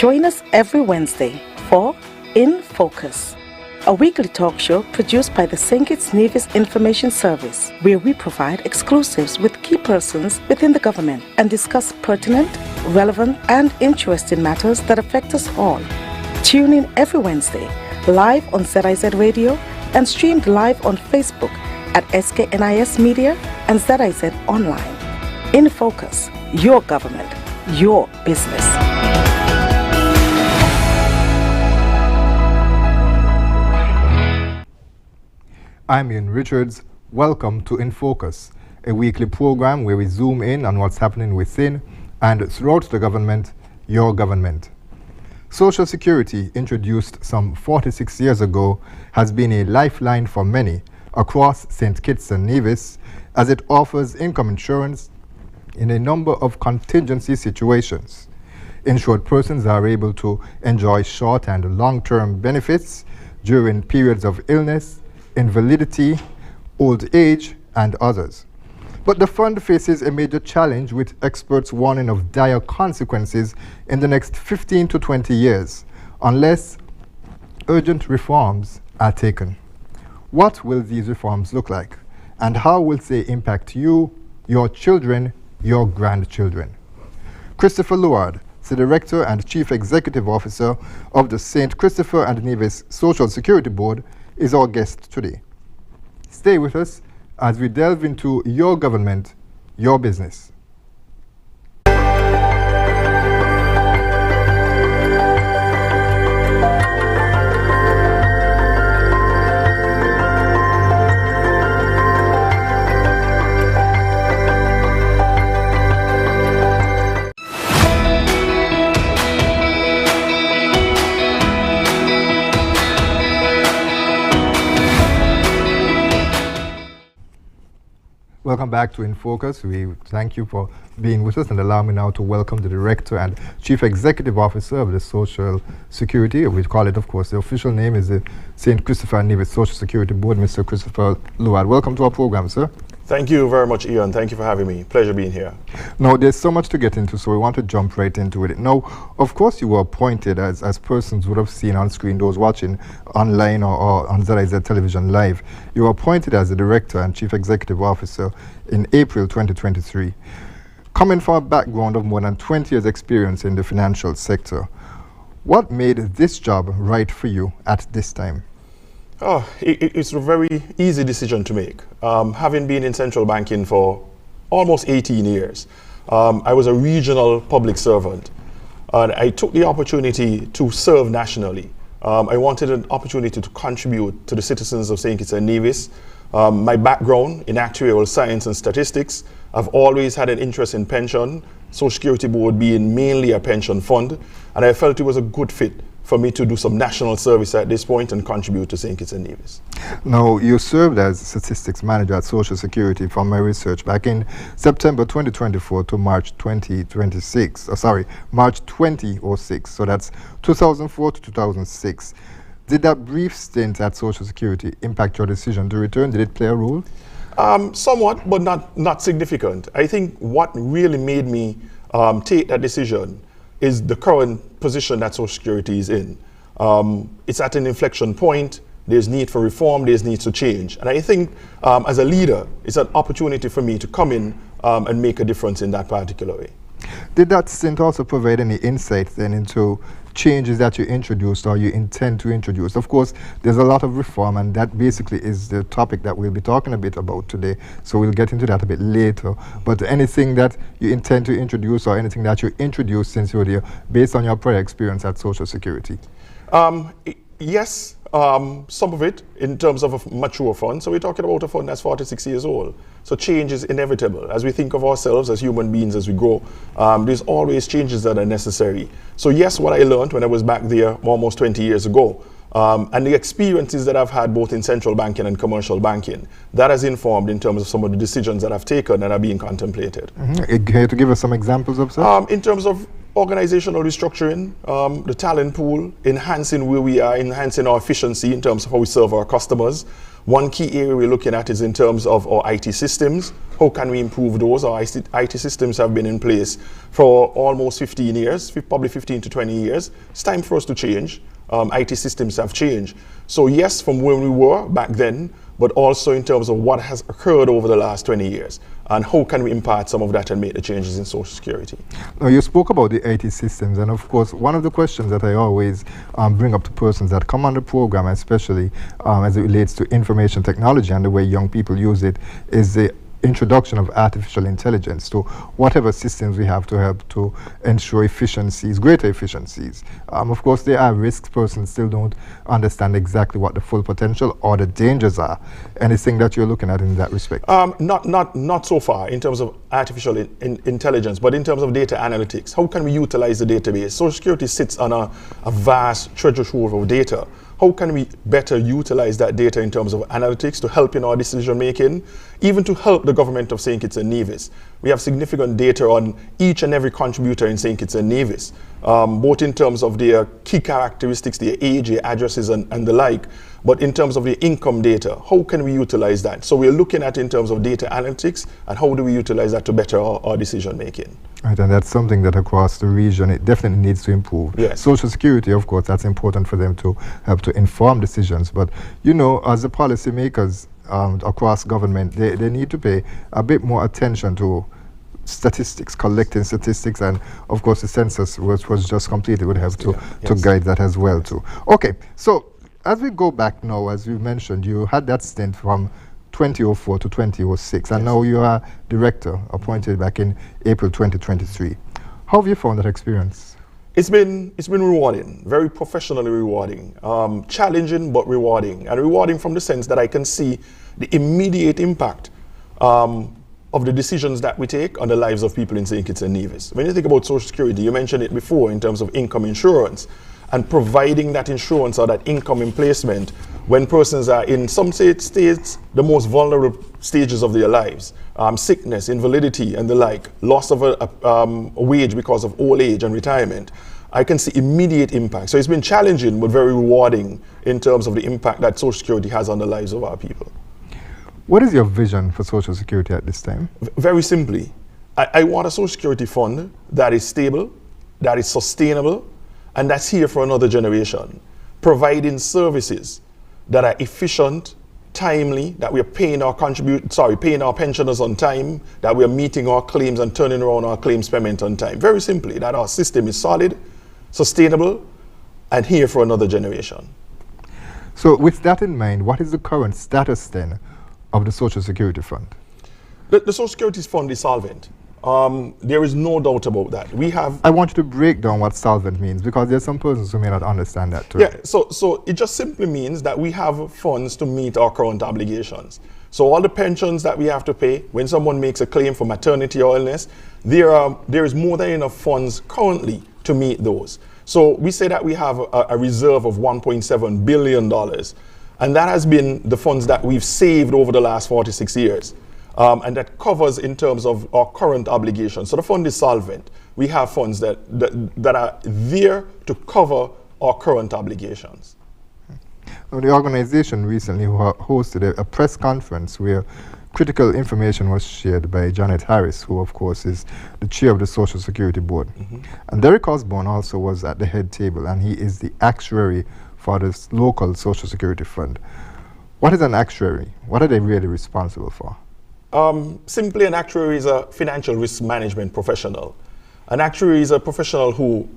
Join us every Wednesday for InFocus, a weekly talk show produced by the St. Kitts Nevis Information Service, where we provide exclusives with key persons within the government and discuss pertinent, relevant, and interesting matters that affect us all. Tune in every Wednesday, live on ZIZ Radio and streamed live on Facebook at SKNIS Media and ZIZ Online. InFocus, your government, your business. I'm Ian Richards. Welcome to InFocus, a weekly program where we zoom in on what's happening within and throughout the government, your government. Social Security, introduced some 46 years ago, has been a lifeline for many across St. Kitts and Nevis, as it offers income insurance in a number of contingency situations. Insured persons are able to enjoy short and long-term benefits during periods of illness, invalidity, old age, and others. But the fund faces a major challenge, with experts warning of dire consequences in the next 15 to 20 years, unless urgent reforms are taken. What will these reforms look like, and how will they impact you, your children, your grandchildren? Christoper Louard, the Director and Chief Executive Officer of the St. Christopher and Nevis Social Security Board, is our guest today. Stay with us as we delve into your government, your business. Welcome back to InFocus. We thank you for being with us, and allow me now to welcome the Director and Chief Executive Officer of the Social Security. We call it, of course, the official name is the St. Christopher and Nevis Social Security Board, Mr. Christoper Louard. Welcome to our program, sir. Thank you very much, Ian. Thank you for having me. Pleasure being here. Now, there's so much to get into, so we want to jump right into it. Now, of course, you were appointed, as persons would have seen on screen, those watching online or on ZIZ Television Live, you were appointed as the Director and Chief Executive Officer in April 2023. Coming from a background of more than 20 years' experience in the financial sector, what made this job right for you at this time? It's a very easy decision to make. Having been in central banking for almost 18 years, I was a regional public servant, and I took the opportunity to serve nationally. I wanted an opportunity to contribute to the citizens of St. Kitts and Nevis. My background in actuarial science and statistics, I've always had an interest in pension, Social Security Board being mainly a pension fund, and I felt it was a good fit for me to do some national service at this point and contribute to St. Kitts and Nevis. Now, you served as Statistics Manager at Social Security from my research back in September 2024 to March 2026. March 2006. So that's 2004 to 2006. Did that brief stint at Social Security impact your decision to return? Did it play a role? Somewhat, but not significant. I think what really made me take that decision is the current position that Social Security is in. It's at an inflection point. There's need for reform, there's need to change. And I think as a leader, it's an opportunity for me to come in and make a difference in that particular way. Did that stint also provide any insight then into changes that you introduced or you intend to introduce? Of course, there's a lot of reform, and that basically is the topic that we'll be talking a bit about today. So we'll get into that a bit later. But anything that you intend to introduce or anything that you introduced since you were there based on your prior experience at Social Security? Yes, some of it in terms of a mature fund. So we're talking about a fund that's 46 years old. So change is inevitable. As we think of ourselves as human beings as we grow, there's always changes that are necessary. So yes, what I learned when I was back there almost 20 years ago, and the experiences that I've had both in central banking and commercial banking, that has informed in terms of some of the decisions that I've taken and are being contemplated. Care to give us some examples of that? In terms of organizational restructuring, the talent pool, enhancing where we are, enhancing our efficiency in terms of how we serve our customers. One key area we're looking at is in terms of our IT systems. How can we improve those? Our IT systems have been in place for almost 15 years, probably 15 to 20 years. It's time for us to change. IT systems have changed. So yes, from where we were back then, but also in terms of what has occurred over the last 20 years. And how can we impart some of that and make the changes in Social Security? Now, you spoke about the IT systems, and of course, one of the questions that I always bring up to persons that come on the program, especially as it relates to information technology and the way young people use it, is the introduction of artificial intelligence to whatever systems we have to help to ensure efficiencies, greater efficiencies. Of course, there are risks. Persons still don't understand exactly what the full potential or the dangers are. Anything that you're looking at in that respect? Not so far in terms of artificial intelligence, but in terms of data analytics. How can we utilize the database? Social Security sits on a vast treasure trove of data. How can we better utilize that data in terms of analytics to help in our decision making, even to help the government of St. Kitts and Nevis? We have significant data on each and every contributor in St. Kitts and Nevis, both in terms of their key characteristics, their age, their addresses, and the like, but in terms of the income data, how can we utilize that? So we're looking at in terms of data analytics and how do we utilize that to better our decision making. Right, and that's something that across the region, it definitely needs to improve. Yes. Social Security, of course, that's important for them to help to inform decisions. But, you know, as the policymakers across government, they need to pay a bit more attention to statistics, collecting statistics, and of course the census was just completed would have to guide that as well too. Okay, so as we go back now, as you mentioned, you had that stint from 2004 to 2006, and now you are director appointed back in April 2023. How have you found that experience? It's been rewarding, very professionally rewarding, challenging but rewarding, and rewarding from the sense that I can see the immediate impact of the decisions that we take on the lives of people in St. Kitts and Nevis. When you think about Social Security, you mentioned it before in terms of income insurance and providing that insurance or that income in placement when persons are in some states the most vulnerable stages of their lives, sickness, invalidity, and the like, loss of a wage because of old age and retirement. I can see immediate impact. So it's been challenging but very rewarding in terms of the impact that Social Security has on the lives of our people. What is your vision for Social Security at this time? Very simply, I want a Social Security fund that is stable, that is sustainable, and that's here for another generation, providing services that are efficient, timely, that we are paying our pensioners on time, that we are meeting our claims and turning around our claims payment on time. Very simply, that our system is solid, sustainable, and here for another generation. So with that in mind, what is the current status then of the Social Security Fund? The Social Security Fund is solvent. There is no doubt about that. I want you to break down what solvent means, because there's some persons who may not understand that too. Yeah, so it just simply means that we have funds to meet our current obligations. So all the pensions that we have to pay, when someone makes a claim for maternity or illness, there is more than enough funds currently to meet those. So we say that we have a reserve of $1.7 billion, and that has been the funds that we've saved over the last 46 years. And that covers in terms of our current obligations. So the fund is solvent. We have funds that are there to cover our current obligations. Well, the organization recently hosted a press conference where critical information was shared by Janet Harris, who of course is the chair of the Social Security Board. Mm-hmm. And Derek Osborne also was at the head table, and he is the actuary for this local Social Security Fund. What is an actuary? What are they really responsible for? Simply, an actuary is a financial risk management professional. An actuary is a professional who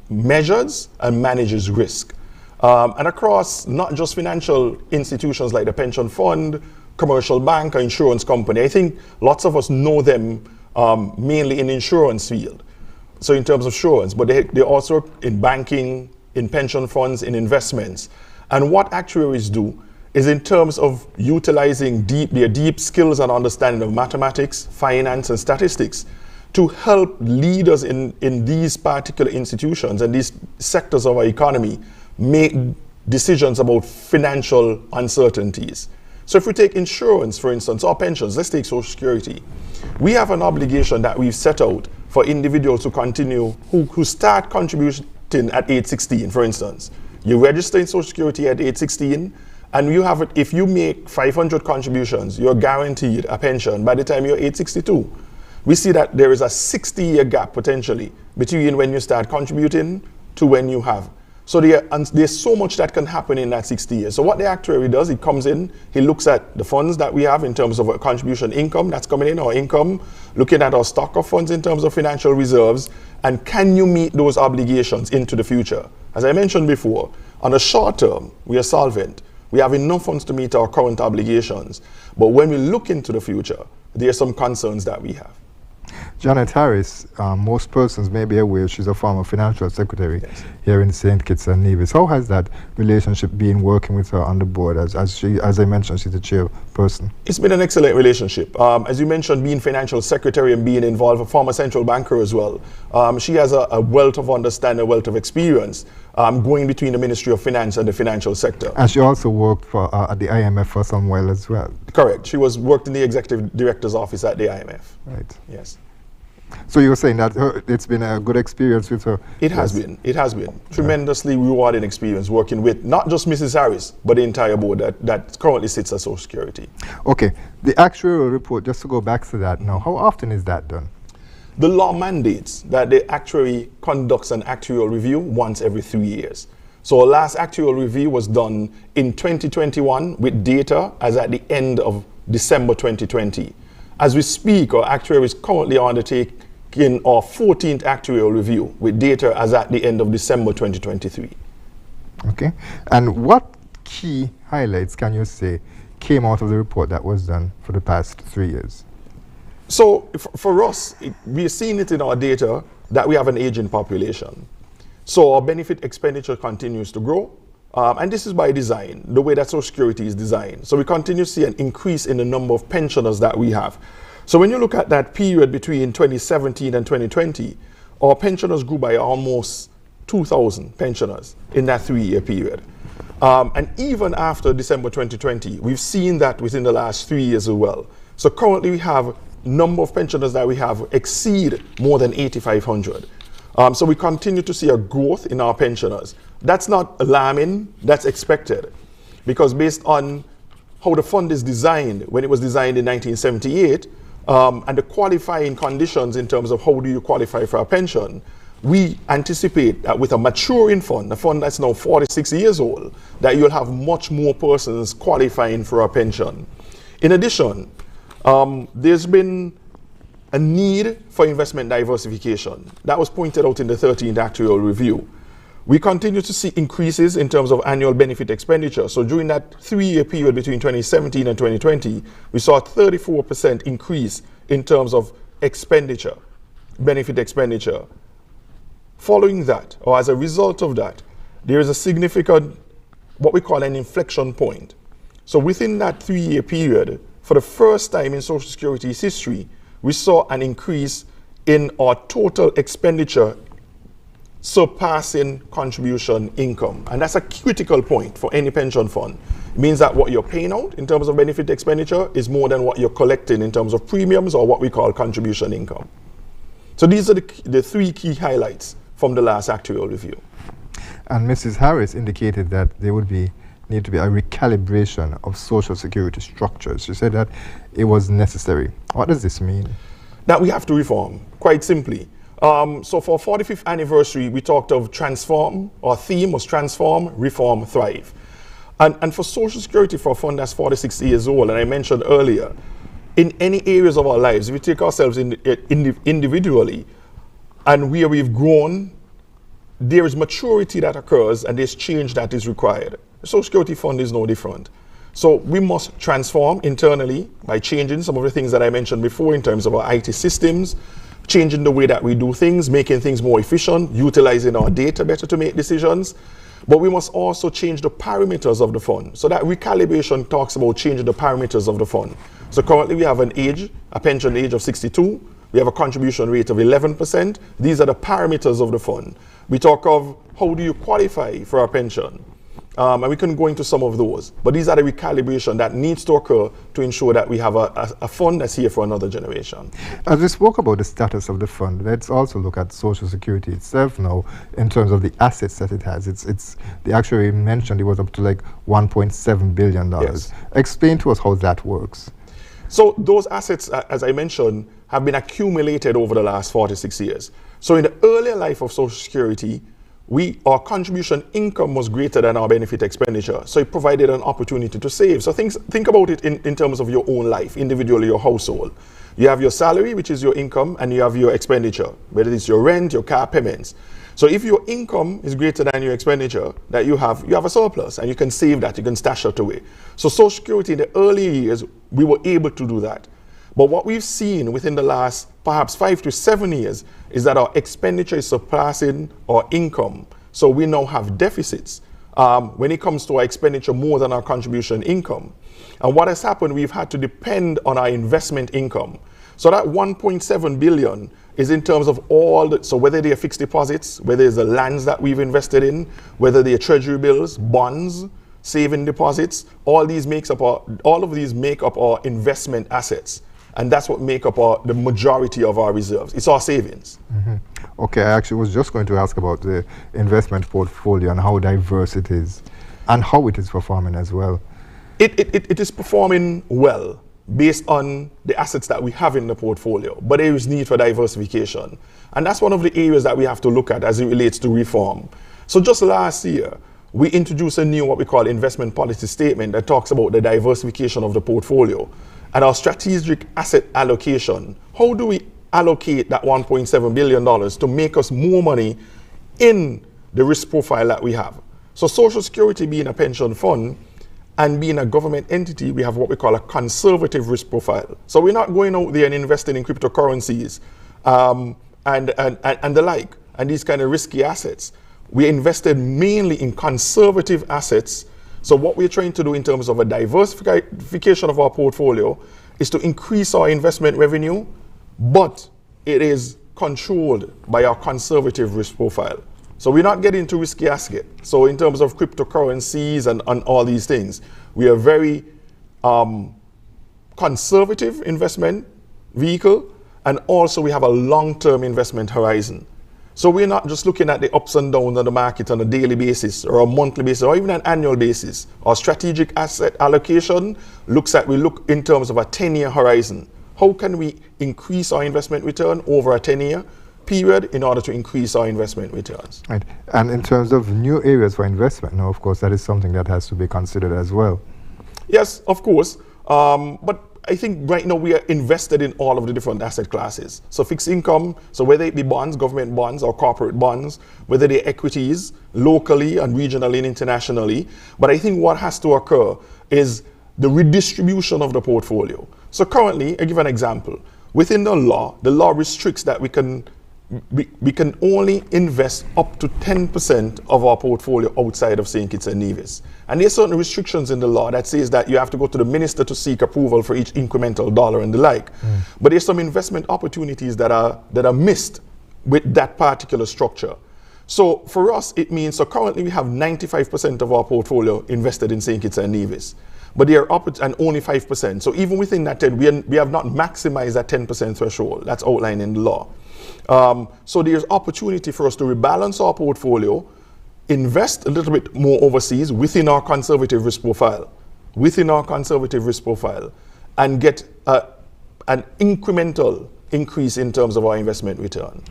measures and manages risk. And across not just financial institutions like the pension fund, commercial bank, or insurance company, I think lots of us know them mainly in the insurance field. So in terms of insurance, but they're also in banking, in pension funds, in investments. And what actuaries do is in terms of utilizing their deep skills and understanding of mathematics, finance, and statistics to help leaders in these particular institutions and these sectors of our economy make decisions about financial uncertainties. So if we take insurance, for instance, or pensions, let's take Social Security. We have an obligation that we've set out for individuals who continue, who start contributing at age 16, for instance. You register in Social Security at age 16, And you have it, if you make 500 contributions, you're guaranteed a pension by the time you're age 62. We see that there is a 60-year gap potentially between when you start contributing to when you have. So there's so much that can happen in that 60 years. So what the actuary does, he comes in, he looks at the funds that we have in terms of contribution income that's coming in, our income, looking at our stock of funds in terms of financial reserves, and can you meet those obligations into the future? As I mentioned before, on the short term, we are solvent. We have enough funds to meet our current obligations. But when we look into the future, there are some concerns that we have. Janet Harris, most persons may be aware she's a former financial secretary here in St. Kitts and Nevis. How has that relationship been working with her on the board? As I mentioned, she's the chairperson. It's been an excellent relationship. As you mentioned, being financial secretary and being involved, a former central banker as well. She has a wealth of understanding, a wealth of experience going between the Ministry of Finance and the financial sector. And she also worked for at the IMF for some while as well. Correct. She worked in the executive director's office at the IMF. Right. Yes. So you were saying that it's been a good experience with her? It has been. It has been. Tremendously rewarding experience working with not just Mrs. Harris, but the entire board that currently sits at Social Security. Okay. The actuarial report, just to go back to that now, how often is that done? The law mandates that the actuary conducts an actuarial review once every 3 years. So our last actuarial review was done in 2021 with data as at the end of December 2020. As we speak, our actuary is currently undertaking our 14th actuarial review with data as at the end of December 2023. Okay. And what key highlights can you say came out of the report that was done for the past 3 years? So for us, we're seeing it in our data that we have an aging population. So our benefit expenditure continues to grow. And this is by design, the way that Social Security is designed. So we continue to see an increase in the number of pensioners that we have. So when you look at that period between 2017 and 2020, our pensioners grew by almost 2,000 pensioners in that 3-year period. And even after December 2020, we've seen that within the last 3 years as well. So currently we have number of pensioners that we have exceed more than 8,500. So we continue to see a growth in our pensioners. That's not alarming, that's expected. Because based on how the fund is designed, when it was designed in 1978, and the qualifying conditions in terms of how do you qualify for a pension, we anticipate that with a maturing fund, a fund that's now 46 years old, that you'll have much more persons qualifying for a pension. In addition, there's been a need for investment diversification. That was pointed out in the 13th actuarial review. We continue to see increases in terms of annual benefit expenditure. So during that 3-year period between 2017 and 2020, we saw a 34% increase in terms of expenditure, benefit expenditure. Following that, or as a result of that, there is a significant, what we call an inflection point. So within that 3-year period, for the first time in Social Security's history, we saw an increase in our total expenditure surpassing contribution income. And that's a critical point for any pension fund. It means that what you're paying out in terms of benefit expenditure is more than what you're collecting in terms of premiums or what we call contribution income. So these are the 3 key highlights from the last actuarial review. And Mrs. Harris indicated that there would need to be a recalibration of Social Security structures. She said that it was necessary. What does this mean? That we have to reform, quite simply. So for 45th anniversary, we talked of transform. Our theme was transform, reform, thrive. And for Social Security, for a fund that's 46 years old, and I mentioned earlier, in any areas of our lives, if we take ourselves individually, and where we've grown, there is maturity that occurs and there's change that is required. The Social Security Fund is no different. So we must transform internally by changing some of the things that I mentioned before in terms of our IT systems, changing the way that we do things, making things more efficient, utilizing our data better to make decisions. But we must also change the parameters of the fund. So that recalibration talks about changing the parameters of the fund. So currently we have a pension age of 62. We have a contribution rate of 11%. These are the parameters of the fund. We talk of how do you qualify for a pension. And we can go into some of those. But these are the recalibration that needs to occur to ensure that we have a fund that's here for another generation. As we spoke about the status of the fund, let's also look at Social Security itself now in terms of the assets that it has. It's the actuary mentioned it was up to like $1.7 billion. Yes. Explain to us how that works. So those assets, as I mentioned, have been accumulated over the last 46 years. So in the earlier life of Social Security, our contribution income was greater than our benefit expenditure. So it provided an opportunity to save. So think about it in terms of your own life, individually, your household. You have your salary, which is your income, and you have your expenditure, whether it's your rent, your car payments. So if your income is greater than your expenditure that you have a surplus, and you can save that, you can stash it away. So Social Security in the early years, we were able to do that. But what we've seen within the last perhaps 5 to 7 years is that our expenditure is surpassing our income. So we now have deficits when it comes to our expenditure more than our contribution income. And what has happened, we've had to depend on our investment income. So that 1.7 billion is in terms of so whether they are fixed deposits, whether it's the lands that we've invested in, whether they are treasury bills, bonds, saving deposits, all of these make up our investment assets. And that's what make up the majority of our reserves. It's our savings. Mm-hmm. Okay, I actually was just going to ask about the investment portfolio and how diverse it is and how it is performing as well. It is performing well based on the assets that we have in the portfolio, but there is need for diversification. And that's one of the areas that we have to look at as it relates to reform. So just last year, we introduced a new what we call investment policy statement that talks about the diversification of the portfolio and our strategic asset allocation. How do we allocate that $1.7 billion to make us more money in the risk profile that we have? So Social Security being a pension fund and being a government entity, we have what we call a conservative risk profile. So we're not going out there and investing in cryptocurrencies and the like, and these kind of risky assets. We invested mainly in conservative assets. So what we're trying to do in terms of a diversification of our portfolio is to increase our investment revenue, but it is controlled by our conservative risk profile. So we're not getting into risky assets. So in terms of cryptocurrencies and all these things, we are very conservative investment vehicle, and also we have a long-term investment horizon. So we're not just looking at the ups and downs of the market on a daily basis or a monthly basis or even an annual basis. Our strategic asset allocation we look in terms of a 10-year horizon. How can we increase our investment return over a 10-year period in order to increase our investment returns? Right. And in terms of new areas for investment, now, of course, that is something that has to be considered as well. Yes, of course. But I think right now we are invested in all of the different asset classes. So fixed income, so whether it be bonds, government bonds or corporate bonds, whether they're equities locally and regionally and internationally. But I think what has to occur is the redistribution of the portfolio. So currently, I give an example. Within the law restricts that we can only invest up to 10% of our portfolio outside of St. Kitts and Nevis. And there's certain restrictions in the law that says that you have to go to the minister to seek approval for each incremental dollar and the like. But there's some investment opportunities that are missed with that particular structure. So for us, it means, so currently we have 95% of our portfolio invested in St. Kitts and Nevis. But they are up and only 5%. So even within that 10, we have not maximized that 10% threshold. That's outlined in the law. So there's opportunity for us to rebalance our portfolio, invest a little bit more overseas within our conservative risk profile, and get an incremental increase in terms of our investment return.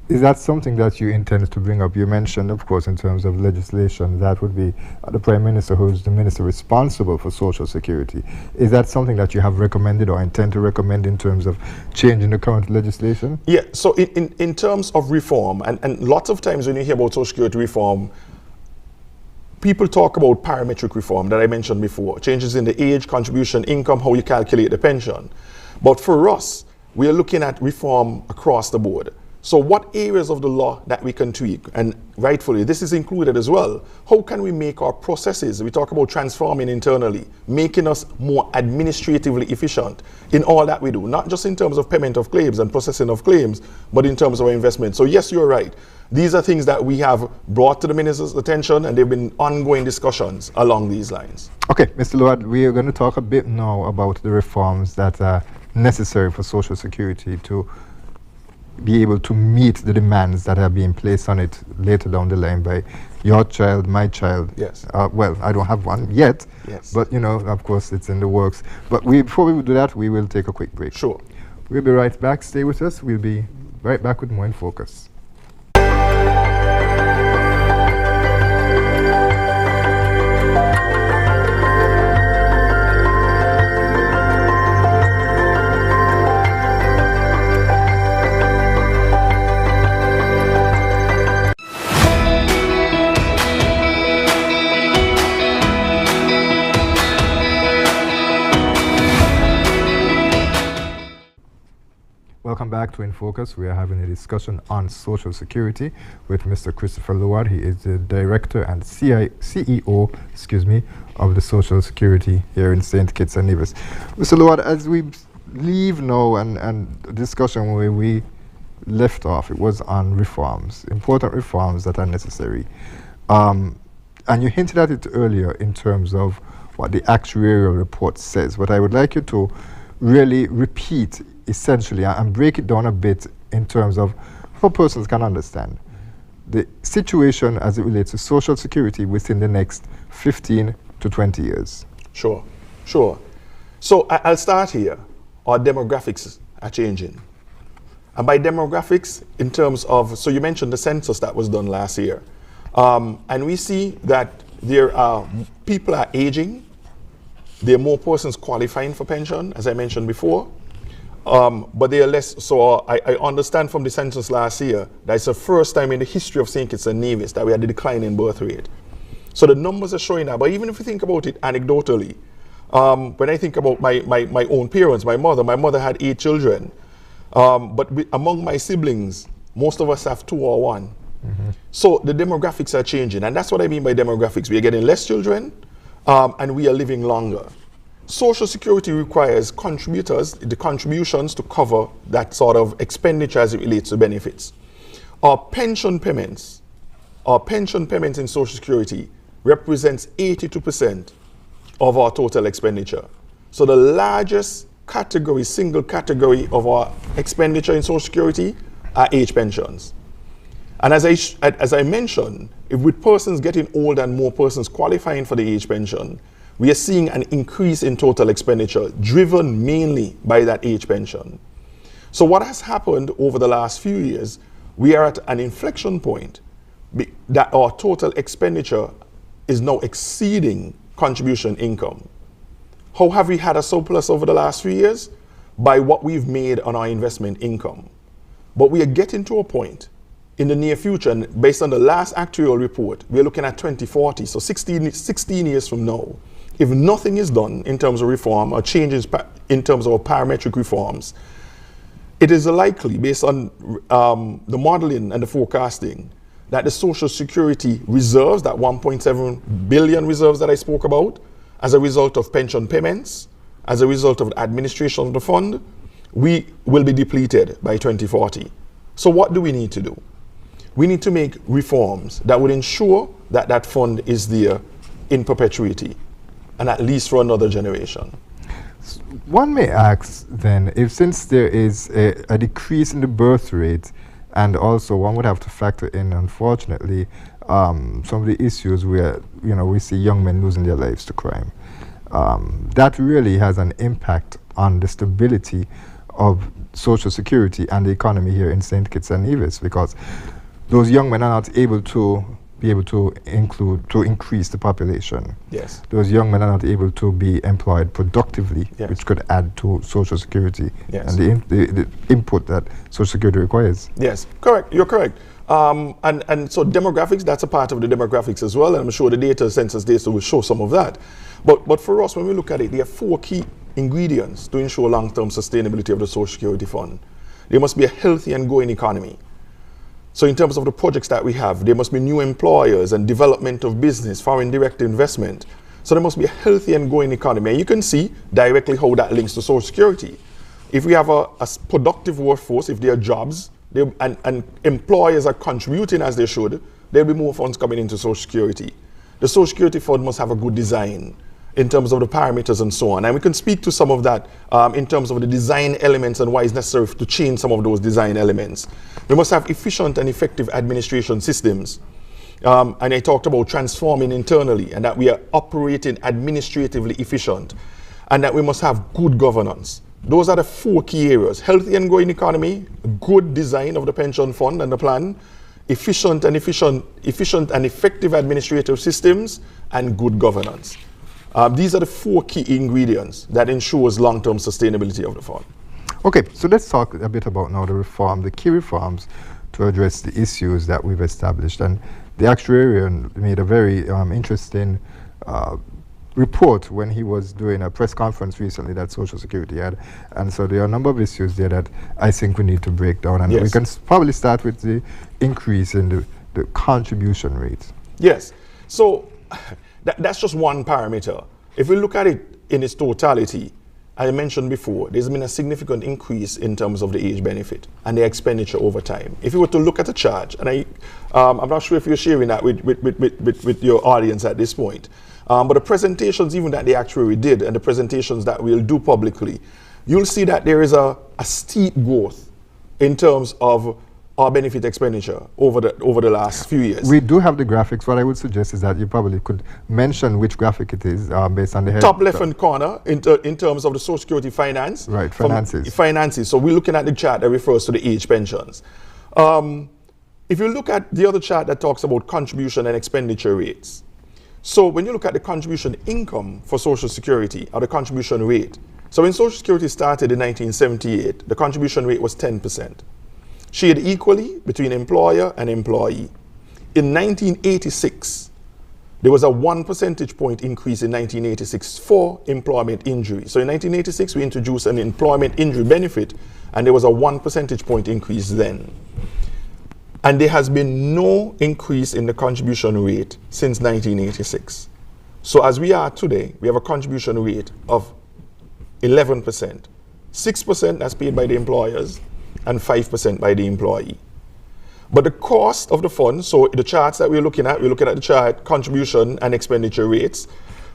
Is that something that you intend to bring up? You mentioned, of course, in terms of legislation, that would be the Prime Minister, who is the minister responsible for Social Security. Is that something that you have recommended or intend to recommend in terms of changing the current legislation? Yeah, so in terms of reform, and lots of times when you hear about Social Security reform, people talk about parametric reform that I mentioned before, changes in the age, contribution, income, how you calculate the pension. But for us, we are looking at reform across the board. So what areas of the law that we can tweak, and rightfully this is included as well, how can we make our processes, we talk about transforming internally, making us more administratively efficient in all that we do, not just in terms of payment of claims and processing of claims, but in terms of our investment. So yes, you're right. These are things that we have brought to the minister's attention, and there have been ongoing discussions along these lines. Okay, Mr. Louard, we are going to talk a bit now about the reforms that are necessary for Social Security to be able to meet the demands that are being placed on it later down the line by your child, my child. Yes. Well, I don't have one yet, yes, but you know, of course, it's in the works. But before we do that, we will take a quick break. Sure. We'll be right back. Stay with us. We'll be right back with more in Focus. Welcome back to InFocus. We are having a discussion on Social Security with Mr. Christoper Louard. He is the Director and CEO, of the Social Security here in St. Kitts and Nevis. Mr. Louard, as we leave now and the discussion where we left off, it was on reforms, important reforms that are necessary. And you hinted at it earlier in terms of what the actuarial report says, but I would like you to really repeat essentially and break it down a bit in terms of how persons can understand the situation as it relates to Social Security within the next 15 to 20 years. Sure, sure. So I'll start here. Our demographics are changing. And by demographics, in terms of, so you mentioned the census that was done last year. And we see that people are aging. There are more persons qualifying for pension, as I mentioned before. But they are less, so I understand from the census last year that it's the first time in the history of St. Kitts and Nevis that we had a decline in birth rate. So the numbers are showing that, but even if you think about it anecdotally, when I think about my own parents, my mother had 8 children, but among my siblings, most of us have 2 or 1. Mm-hmm. So the demographics are changing, and that's what I mean by demographics. We are getting less children, and we are living longer. Social Security requires the contributions to cover that sort of expenditure as it relates to benefits. Our pension payments in Social Security represents 82% of our total expenditure. So the largest category, single category of our expenditure in Social Security are age pensions. And as I mentioned, with persons getting older and more persons qualifying for the age pension, we are seeing an increase in total expenditure driven mainly by that age pension. So what has happened over the last few years, we are at an inflection point that our total expenditure is now exceeding contribution income. How have we had a surplus over the last few years? By what we've made on our investment income. But we are getting to a point in the near future, and based on the last actuarial report, we're looking at 2040, so 16 years from now. If nothing is done in terms of reform or changes in terms of parametric reforms, it is likely, based on the modeling and the forecasting, that the Social Security reserves, that 1.7 billion reserves that I spoke about, as a result of pension payments, as a result of the administration of the fund, we will be depleted by 2040. So what do we need to do? We need to make reforms that would ensure that that fund is there in perpetuity, and at least for another generation. One may ask then, if since there is a decrease in the birth rate, and also one would have to factor in, unfortunately, some of the issues where we see young men losing their lives to crime, that really has an impact on the stability of Social Security and the economy here in St. Kitts and Nevis, because those young men are not able to increase the population. Yes. Those young men are not able to be employed productively, yes, which could add to Social Security, yes, and the input that Social Security requires. Yes, correct. You're correct. And so demographics, that's a part of the demographics as well, and I'm sure the data, census data, will show some of that. But for us, when we look at it, there are 4 key ingredients to ensure long-term sustainability of the Social Security Fund. There must be a healthy and growing economy. So in terms of the projects that we have, there must be new employers and development of business, foreign direct investment. So there must be a healthy and growing economy. And you can see directly how that links to Social Security. If we have a productive workforce, if there are jobs, and employers are contributing as they should, there'll be more funds coming into Social Security. The Social Security fund must have a good design in terms of the parameters and so on. And we can speak to some of that in terms of the design elements and why it's necessary to change some of those design elements. We must have efficient and effective administration systems. And I talked about transforming internally and that we are operating administratively efficient and that we must have good governance. Those are the 4 key areas: healthy and growing economy, good design of the pension fund and the plan, efficient and effective administrative systems, and good governance. These are the 4 key ingredients that ensures long-term sustainability of the fund. Okay, so let's talk a bit about now the key reforms to address the issues that we've established. And the Actuarial made a very interesting report when he was doing a press conference recently that Social Security had. And so there are a number of issues there that I think we need to break down. And we can probably start with the increase in the contribution rate. Yes. So that's just one parameter. If we look at it in its totality, I mentioned before, there's been a significant increase in terms of the age benefit and the expenditure over time. If you were to look at the chart, and I'm not sure if you're sharing that with your audience at this point, but the presentations even that the actuary did and the presentations that we'll do publicly, you'll see that there is a steep growth in terms of our benefit expenditure over the last few years. We do have the graphics. What I would suggest is that you probably could mention which graphic it is based on the head. Top left-hand corner in terms of the Social Security finance. Right, finances. Finances. So we're looking at the chart that refers to the age pensions. If you look at the other chart that talks about contribution and expenditure rates. So when you look at the contribution income for Social Security or the contribution rate. So when Social Security started in 1978, the contribution rate was 10%. Shared equally between employer and employee. In 1986, there was a 1 percentage point increase in 1986 for employment injury. So in 1986, we introduced an employment injury benefit, and there was a 1 percentage point increase then. And there has been no increase in the contribution rate since 1986. So as we are today, we have a contribution rate of 11%. 6% that's paid by the employers, and 5% by the employee. But the cost of the fund, so the charts that we're looking at the chart, contribution and expenditure rates.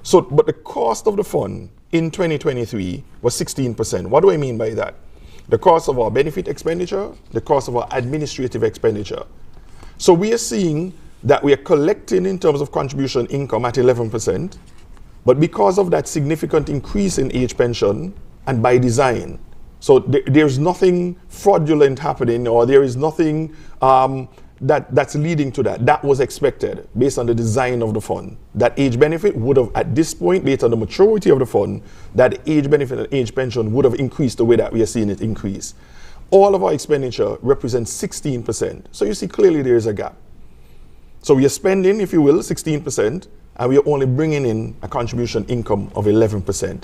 But the cost of the fund in 2023 was 16%. What do I mean by that? The cost of our benefit expenditure, the cost of our administrative expenditure. So we are seeing that we are collecting in terms of contribution income at 11%, but because of that significant increase in age pension and by design, so there's nothing fraudulent happening, or there is nothing that's leading to that. That was expected based on the design of the fund. That age benefit would have, at this point, based on the maturity of the fund, that age benefit and age pension would have increased the way that we are seeing it increase. All of our expenditure represents 16%. So you see clearly there is a gap. So we are spending, if you will, 16%, and we are only bringing in a contribution income of 11%.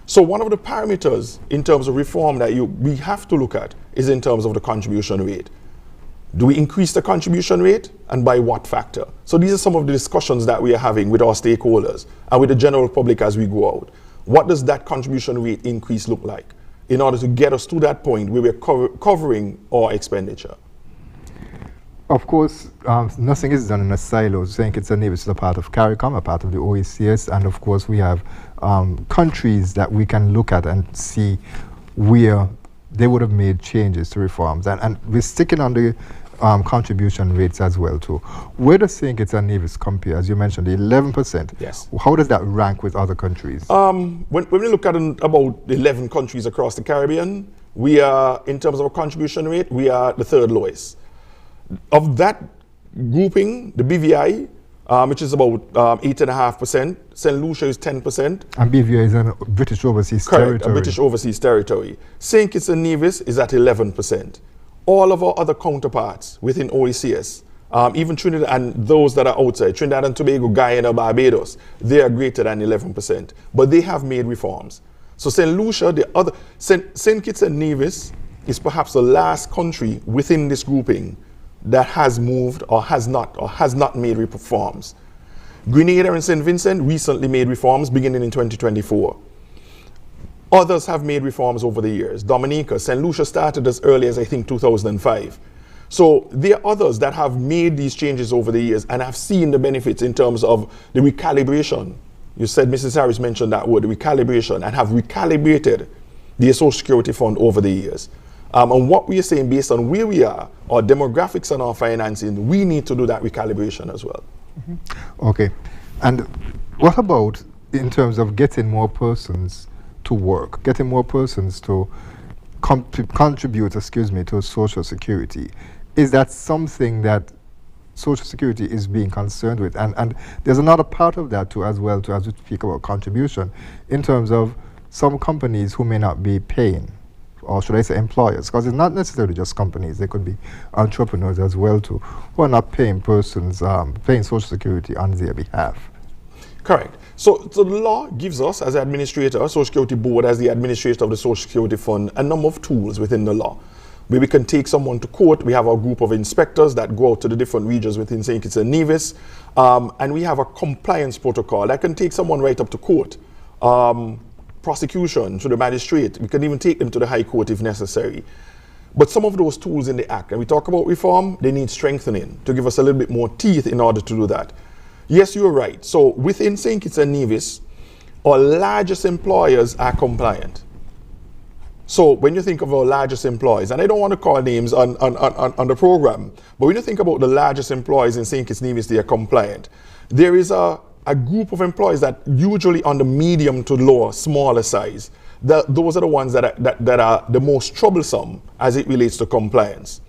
So one of the parameters in terms of reform that we have to look at is in terms of the contribution rate. Do we increase the contribution rate, and by what factor? So these are some of the discussions that we are having with our stakeholders and with the general public as we go out. What does that contribution rate increase look like in order to get us to that point where we're covering our expenditure? Of course, nothing is done in a silo. St. Kitts and Nevis is a part of CARICOM, a part of the OECS, and of course we have countries that we can look at and see where they would have made changes to reforms. And we're sticking on the contribution rates as well too. Where does St. Kitts and Nevis compare? As you mentioned, the 11%. Yes. How does that rank with other countries? When we look at about 11 countries across the Caribbean, we are, in terms of a contribution rate, we are the 3rd lowest. Of that grouping, the BVI, which is about 8.5%, St. Lucia is 10%. And BVI is a British overseas territory. Correct, a British overseas territory. St. Kitts and Nevis is at 11%. All of our other counterparts within OECS, even Trinidad and those that are outside, Trinidad and Tobago, Guyana, Barbados, they are greater than 11%. But they have made reforms. So St. Lucia, St. Kitts and Nevis is perhaps the last country within this grouping that has moved or has not made reforms. Grenada and St. Vincent recently made reforms beginning in 2024. Others have made reforms over the years. Dominica, St. Lucia started as early as I think 2005. So there are others that have made these changes over the years and have seen the benefits in terms of the recalibration. You said, Mrs. Harris mentioned that word, recalibration, and have recalibrated the Social Security Fund over the years. And what we are saying, based on where we are, our demographics and our financing, we need to do that recalibration as well. Okay. And what about in terms of getting more persons to work, getting more persons to contribute, to Social Security? Is that something that Social Security is being concerned with? And there's another part of that too, as well, as we speak about contribution, in terms of some companies who may not be paying, or should I say employers, because it's not necessarily just companies, they could be entrepreneurs as well too, who are not paying persons, paying Social Security on their behalf. Correct. So the law gives us, as administrator, Social Security Board, as the administrator of the Social Security Fund, a number of tools within the law. Where we can take someone to court. We have our group of inspectors that go out to the different regions within St. Kitts and Nevis. And we have a compliance protocol that can take someone right up to court. Prosecution to the magistrate. We can even take them to the High Court if necessary. But some of those tools in the Act, and we talk about reform, they need strengthening to give us a little bit more teeth in order to do that. Yes, you're right. So within St. Kitts and Nevis, our largest employers are compliant. So when you think of our largest employees, and I don't want to call names on the program, but when you think about the largest employees in St. Kitts and Nevis, they are compliant. There is a group of employees that usually on the medium to lower, smaller size. Those are the ones that are the most troublesome as it relates to compliance.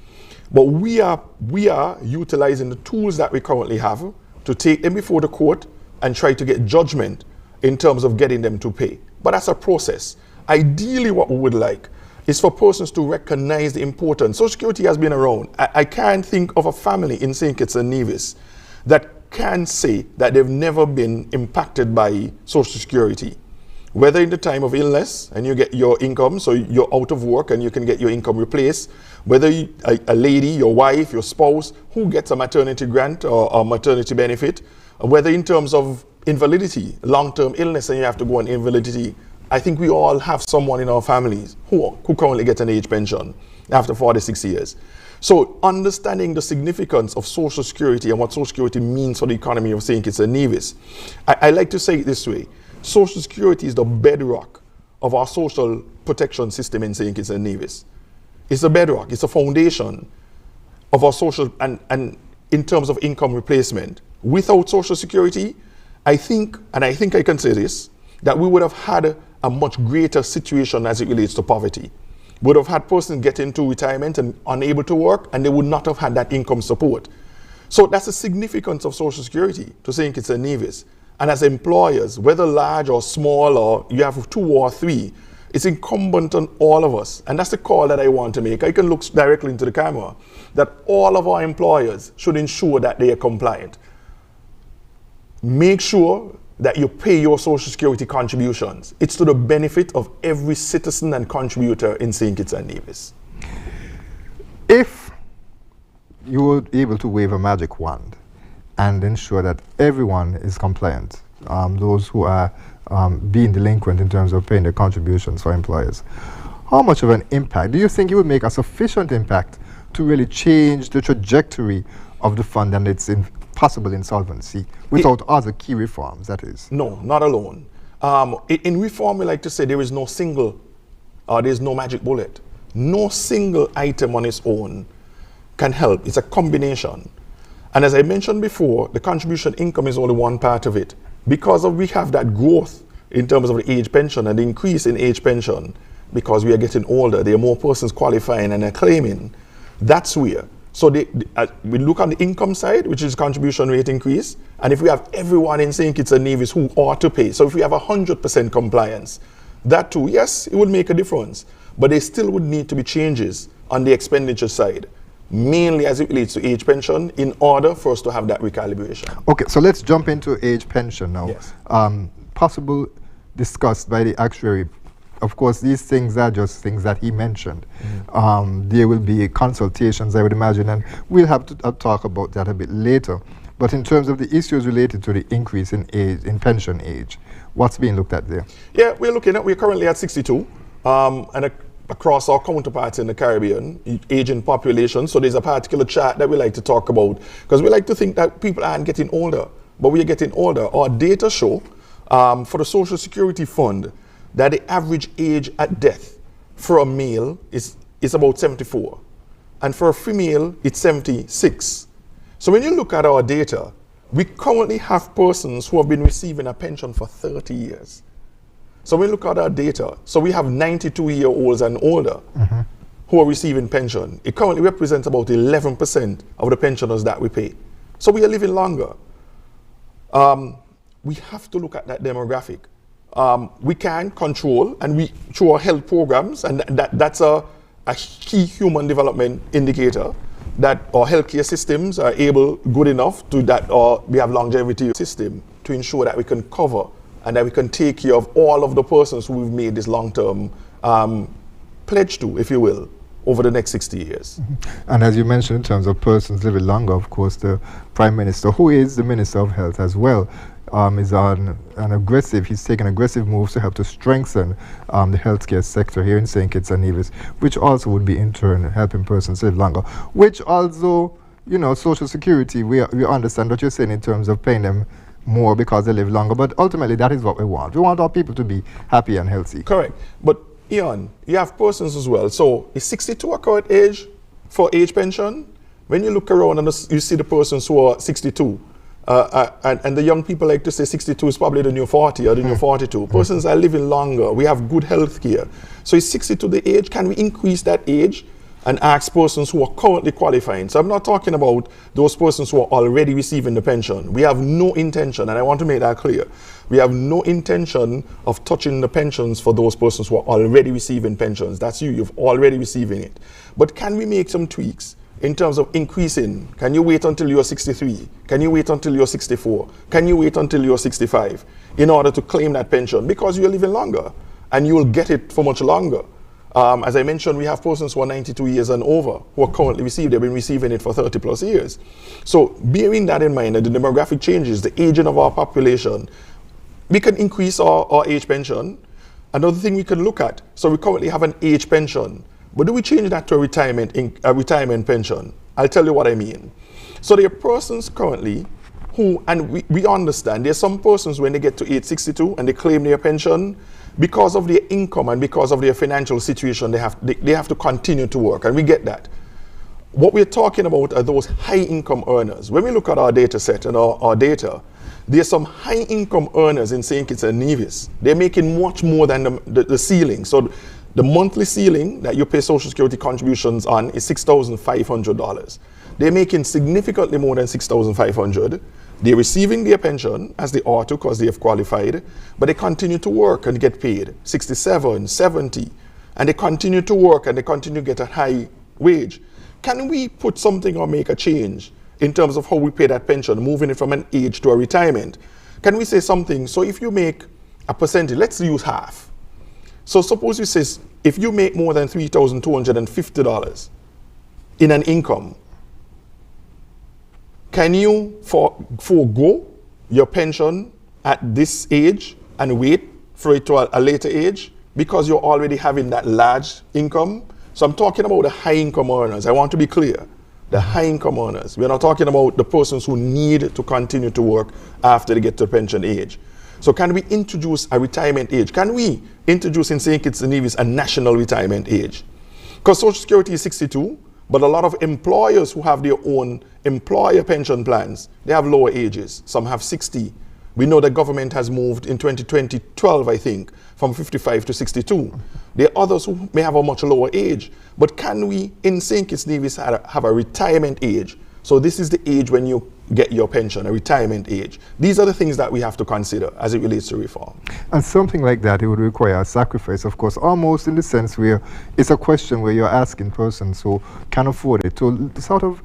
But we are utilizing the tools that we currently have to take them before the court and try to get judgment in terms of getting them to pay. But that's a process. Ideally, what we would like is for persons to recognize the importance. Social Security has been around. I can't think of a family in St. Kitts and Nevis that can say that they've never been impacted by Social Security. Whether in the time of illness and you get your income, so you're out of work and you can get your income replaced, whether a lady, your wife, your spouse, who gets a maternity grant or a maternity benefit, whether in terms of invalidity, long-term illness and you have to go on invalidity. I think we all have someone in our families who currently get an age pension after 46 years. So understanding the significance of Social Security and what Social Security means for the economy of St. Kitts and Nevis, I like to say it this way. Social Security is the bedrock of our social protection system in St. Kitts and Nevis. It's the bedrock, it's a foundation of our social and in terms of income replacement. Without Social Security, I think I can say this, that we would have had a much greater situation as it relates to poverty. We would have had persons get into retirement and unable to work, and they would not have had that income support. So that's the significance of Social Security to St. Kitts and Nevis. And as employers, whether large or small, or you have 2 or 3, it's incumbent on all of us. And that's the call that I want to make. I can look directly into the camera, that all of our employers should ensure that they are compliant. Make sure that you pay your Social Security contributions. It's to the benefit of every citizen and contributor in St. Kitts and Nevis. If you were able to wave a magic wand and ensure that everyone is compliant, those who are being delinquent in terms of paying their contributions for employers, how much of an impact do you think it would make a sufficient impact to really change the trajectory of the fund and its possible insolvency without other key reforms, that is? No, not alone. In reform, we like to say there is no single, there's no magic bullet. No single item on its own can help. It's a combination. And as I mentioned before, the contribution income is only one part of it. Because we have that growth in terms of the age pension and the increase in age pension, because we are getting older, there are more persons qualifying and are claiming. That's where. So we look on the income side, which is contribution rate increase, and if we have everyone in St. Kitts and Nevis who ought to pay, so if we have 100% compliance, that too, yes, it would make a difference, but there still would need to be changes on the expenditure side, mainly as it relates to age pension, in order for us to have that recalibration. Okay, so let's jump into age pension now. Yes. Possible discussed by the actuary of course, these things are just things that he mentioned. There will be consultations, I would imagine, and we'll have to talk about that a bit later. But in terms of the issues related to the increase in age, in pension age, what's being looked at there? Yeah, we're currently at 62, and across our counterparts in the Caribbean, aging population. So there's a particular chart that we like to talk about, because we like to think that people aren't getting older, but we are getting older. Our data show for the Social Security Fund that the average age at death for a male is about 74, and for a female it's 76. So when you look at our data, we currently have persons who have been receiving a pension for 30 years. So when we look at our data, so we have 92-year-olds and older who are receiving pension. It currently represents about 11% of the pensioners that we pay. So we are living longer. We have to look at that demographic. We can control, and we through our health programs, and that's a key human development indicator, that our healthcare systems are able, good enough to that, or we have longevity system to ensure that we can cover and that we can take care of all of the persons who we've made this long-term pledge to, if you will, over the next 60 years. And as you mentioned, in terms of persons living longer, of course, the Prime Minister, who is the Minister of Health as well, is on he's taking aggressive moves to help to strengthen the healthcare sector here in St. Kitts and Nevis, which also would be in turn helping persons live longer, which also, you know, Social Security, we understand what you're saying in terms of paying them more because they live longer, but ultimately that is what we want. We want our people to be happy and healthy. Correct. But Ian, you have persons as well. So is 62 a correct age for age pension? When you look around and you see the persons who are 62, and the young people like to say 62 is probably the new 40 or the new 42. Persons are living longer. We have good health care. So is 62 the age? Can we increase that age and ask persons who are currently qualifying? So I'm not talking about those persons who are already receiving the pension. We have no intention, and I want to make that clear. We have no intention of touching the pensions for those persons who are already receiving pensions. That's you're already receiving it. But can we make some tweaks in terms of increasing? Can you wait until you're 63? Can you wait until you're 64? Can you wait until you're 65 in order to claim that pension? Because you're living longer and you'll get it for much longer. As I mentioned, we have persons who are 92 years and over who are currently they've been receiving it for 30 plus years. So bearing that in mind, that the demographic changes, the aging of our population, we can increase our age pension. Another thing we can look at, so we currently have an age pension, but do we change that to a retirement pension? I'll tell you what I mean. So there are persons currently who, and we understand, there's some persons when they get to age 62 and they claim their pension, because of their income and because of their financial situation, they have to continue to work, and we get that. What we're talking about are those high income earners. When we look at our data set and our data, there's some high income earners in St. Kitts and Nevis. They're making much more than the ceiling. So the monthly ceiling that you pay Social Security contributions on is $6,500. They're making significantly more than $6,500. They're receiving their pension as they ought to because they have qualified, but they continue to work and get paid 67, 70, and they continue to work and they continue to get a high wage. Can we put something or make a change in terms of how we pay that pension, moving it from an age to a retirement? Can we say something? So if you make a percentage, let's use half. So suppose you say, if you make more than $3,250 in an income, can you forego your pension at this age and wait for it to a later age because you're already having that large income? So I'm talking about the high income earners. I want to be clear. The high income earners. We're not talking about the persons who need to continue to work after they get to pension age. So can we introduce a retirement age? Can we introduce in St. Kitts and Nevis a national retirement age? Because Social Security is 62, but a lot of employers who have their own employer pension plans, they have lower ages. Some have 60. We know the government has moved in 2012, I think, from 55 to 62. There are others who may have a much lower age. But can we, in St. Kitts and Nevis, have a retirement age? So this is the age when you get your pension, a retirement age. These are the things that we have to consider as it relates to reform. And something like that, it would require a sacrifice, of course, almost in the sense where it's a question where you're asking persons who can afford it to sort of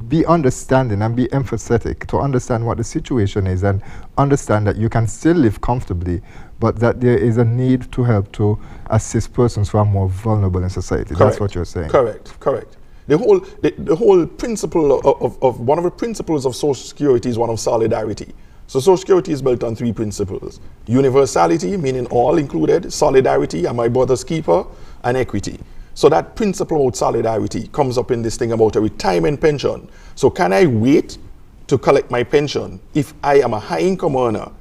be understanding and be empathetic, to understand what the situation is and understand that you can still live comfortably but that there is a need to help to assist persons who are more vulnerable in society. Correct. That's what you're saying. Correct. The whole principle of one of the principles of Social Security is one of solidarity. So Social Security is built on 3 principles: universality, meaning all included; solidarity, I'm my brother's keeper; and equity. So that principle about solidarity comes up in this thing about a retirement pension. So can I wait to collect my pension if I am a high income earner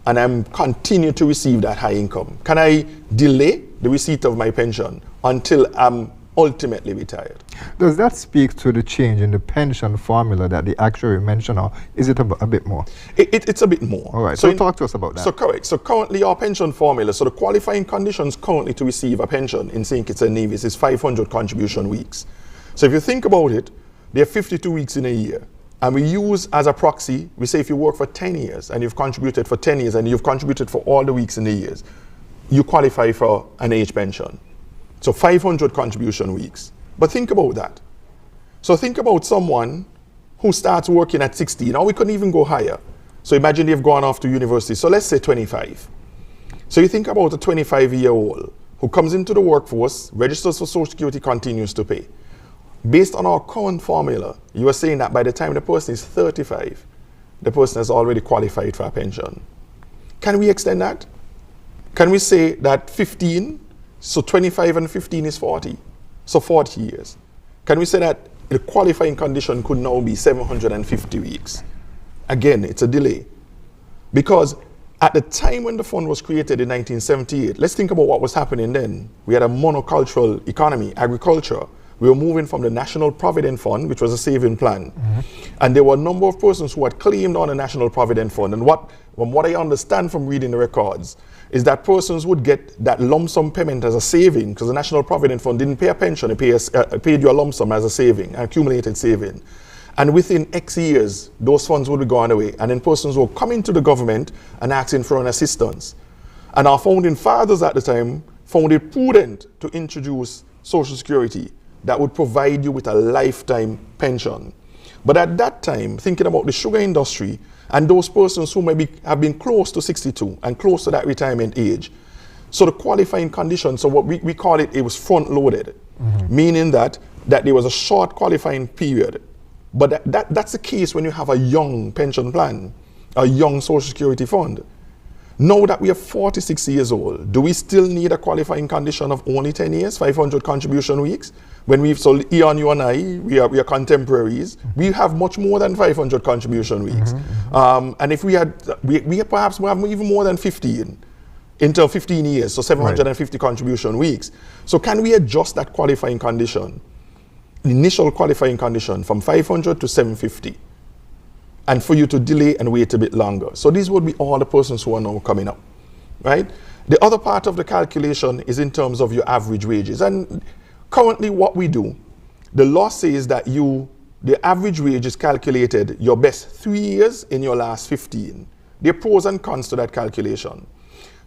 and I'm continue to receive that high income? Can I delay the receipt of my pension until I'm ultimately retired? Does that speak to the change in the pension formula that the actuary mentioned, or is it a bit more? It's a bit more. All right, so talk to us about that. So correct. So currently our pension formula, so the qualifying conditions currently to receive a pension in St. Kitts and Nevis is 500 contribution weeks. So if you think about it, there are 52 weeks in a year. And we use as a proxy, we say if you work for 10 years and you've contributed for 10 years and you've contributed for all the weeks in the years, you qualify for an age pension. So 500 contribution weeks. But think about that. So think about someone who starts working at 16, or we couldn't even go higher. So imagine they've gone off to university. So let's say 25. So you think about a 25-year-old who comes into the workforce, registers for Social Security, continues to pay. Based on our current formula, you are saying that by the time the person is 35, the person has already qualified for a pension. Can we extend that? Can we say that 15, so 25 and 15 is 40, so 40 years. Can we say that the qualifying condition could now be 750 weeks? Again, it's a delay. Because at the time when the fund was created in 1978, let's think about what was happening then. We had a monocultural economy, agriculture. We were moving from the National Provident Fund, which was a saving plan. And there were a number of persons who had claimed on the National Provident Fund. And from what I understand from reading the records, is that persons would get that lump sum payment as a saving, because the National Provident Fund didn't pay a pension, it paid you a lump sum as a saving, an accumulated saving. And within X years, those funds would be gone away. And then persons will come into the government and asking for an assistance. And our founding fathers at the time found it prudent to introduce Social Security that would provide you with a lifetime pension. But at that time, thinking about the sugar industry and those persons who maybe have been close to 62 and close to that retirement age, so the qualifying condition, so what we call it, it was front-loaded, meaning that there was a short qualifying period. But that's the case when you have a young pension plan, a young Social Security fund. Now that we are 46 years old, do we still need a qualifying condition of only 10 years, 500 contribution weeks? So Ian, you and I, we are contemporaries. We have much more than 500 contribution weeks. And if we perhaps have even more than 15 until 15 years, so 750 contribution weeks. So can we adjust that qualifying condition, initial qualifying condition, from 500 to 750? And for you to delay and wait a bit longer. So these would be all the persons who are now coming up, right? The other part of the calculation is in terms of your average wages. And currently what we do, the law says that the average wage is calculated your best 3 years in your last 15. There are pros and cons to that calculation.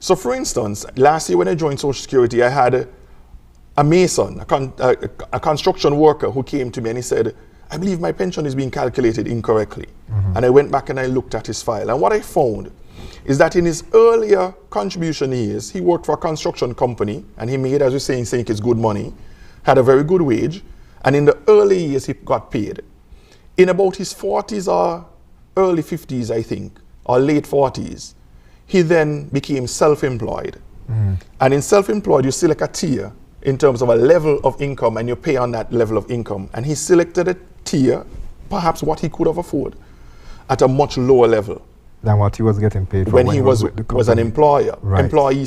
So for instance, last year when I joined Social Security, I had a mason, a construction worker who came to me and he said, I believe my pension is being calculated incorrectly. And I went back and I looked at his file. And what I found is that in his earlier contribution years, he worked for a construction company and he made, as we're saying, it's good money, had a very good wage. And in the early years, he got paid. In about his 40s or early 50s, I think, or late 40s, he then became self-employed. And in self-employed, you select a tier in terms of a level of income and you pay on that level of income. And he selected a tier, perhaps what he could have afforded, at a much lower level than what he was getting paid for when he was an employee.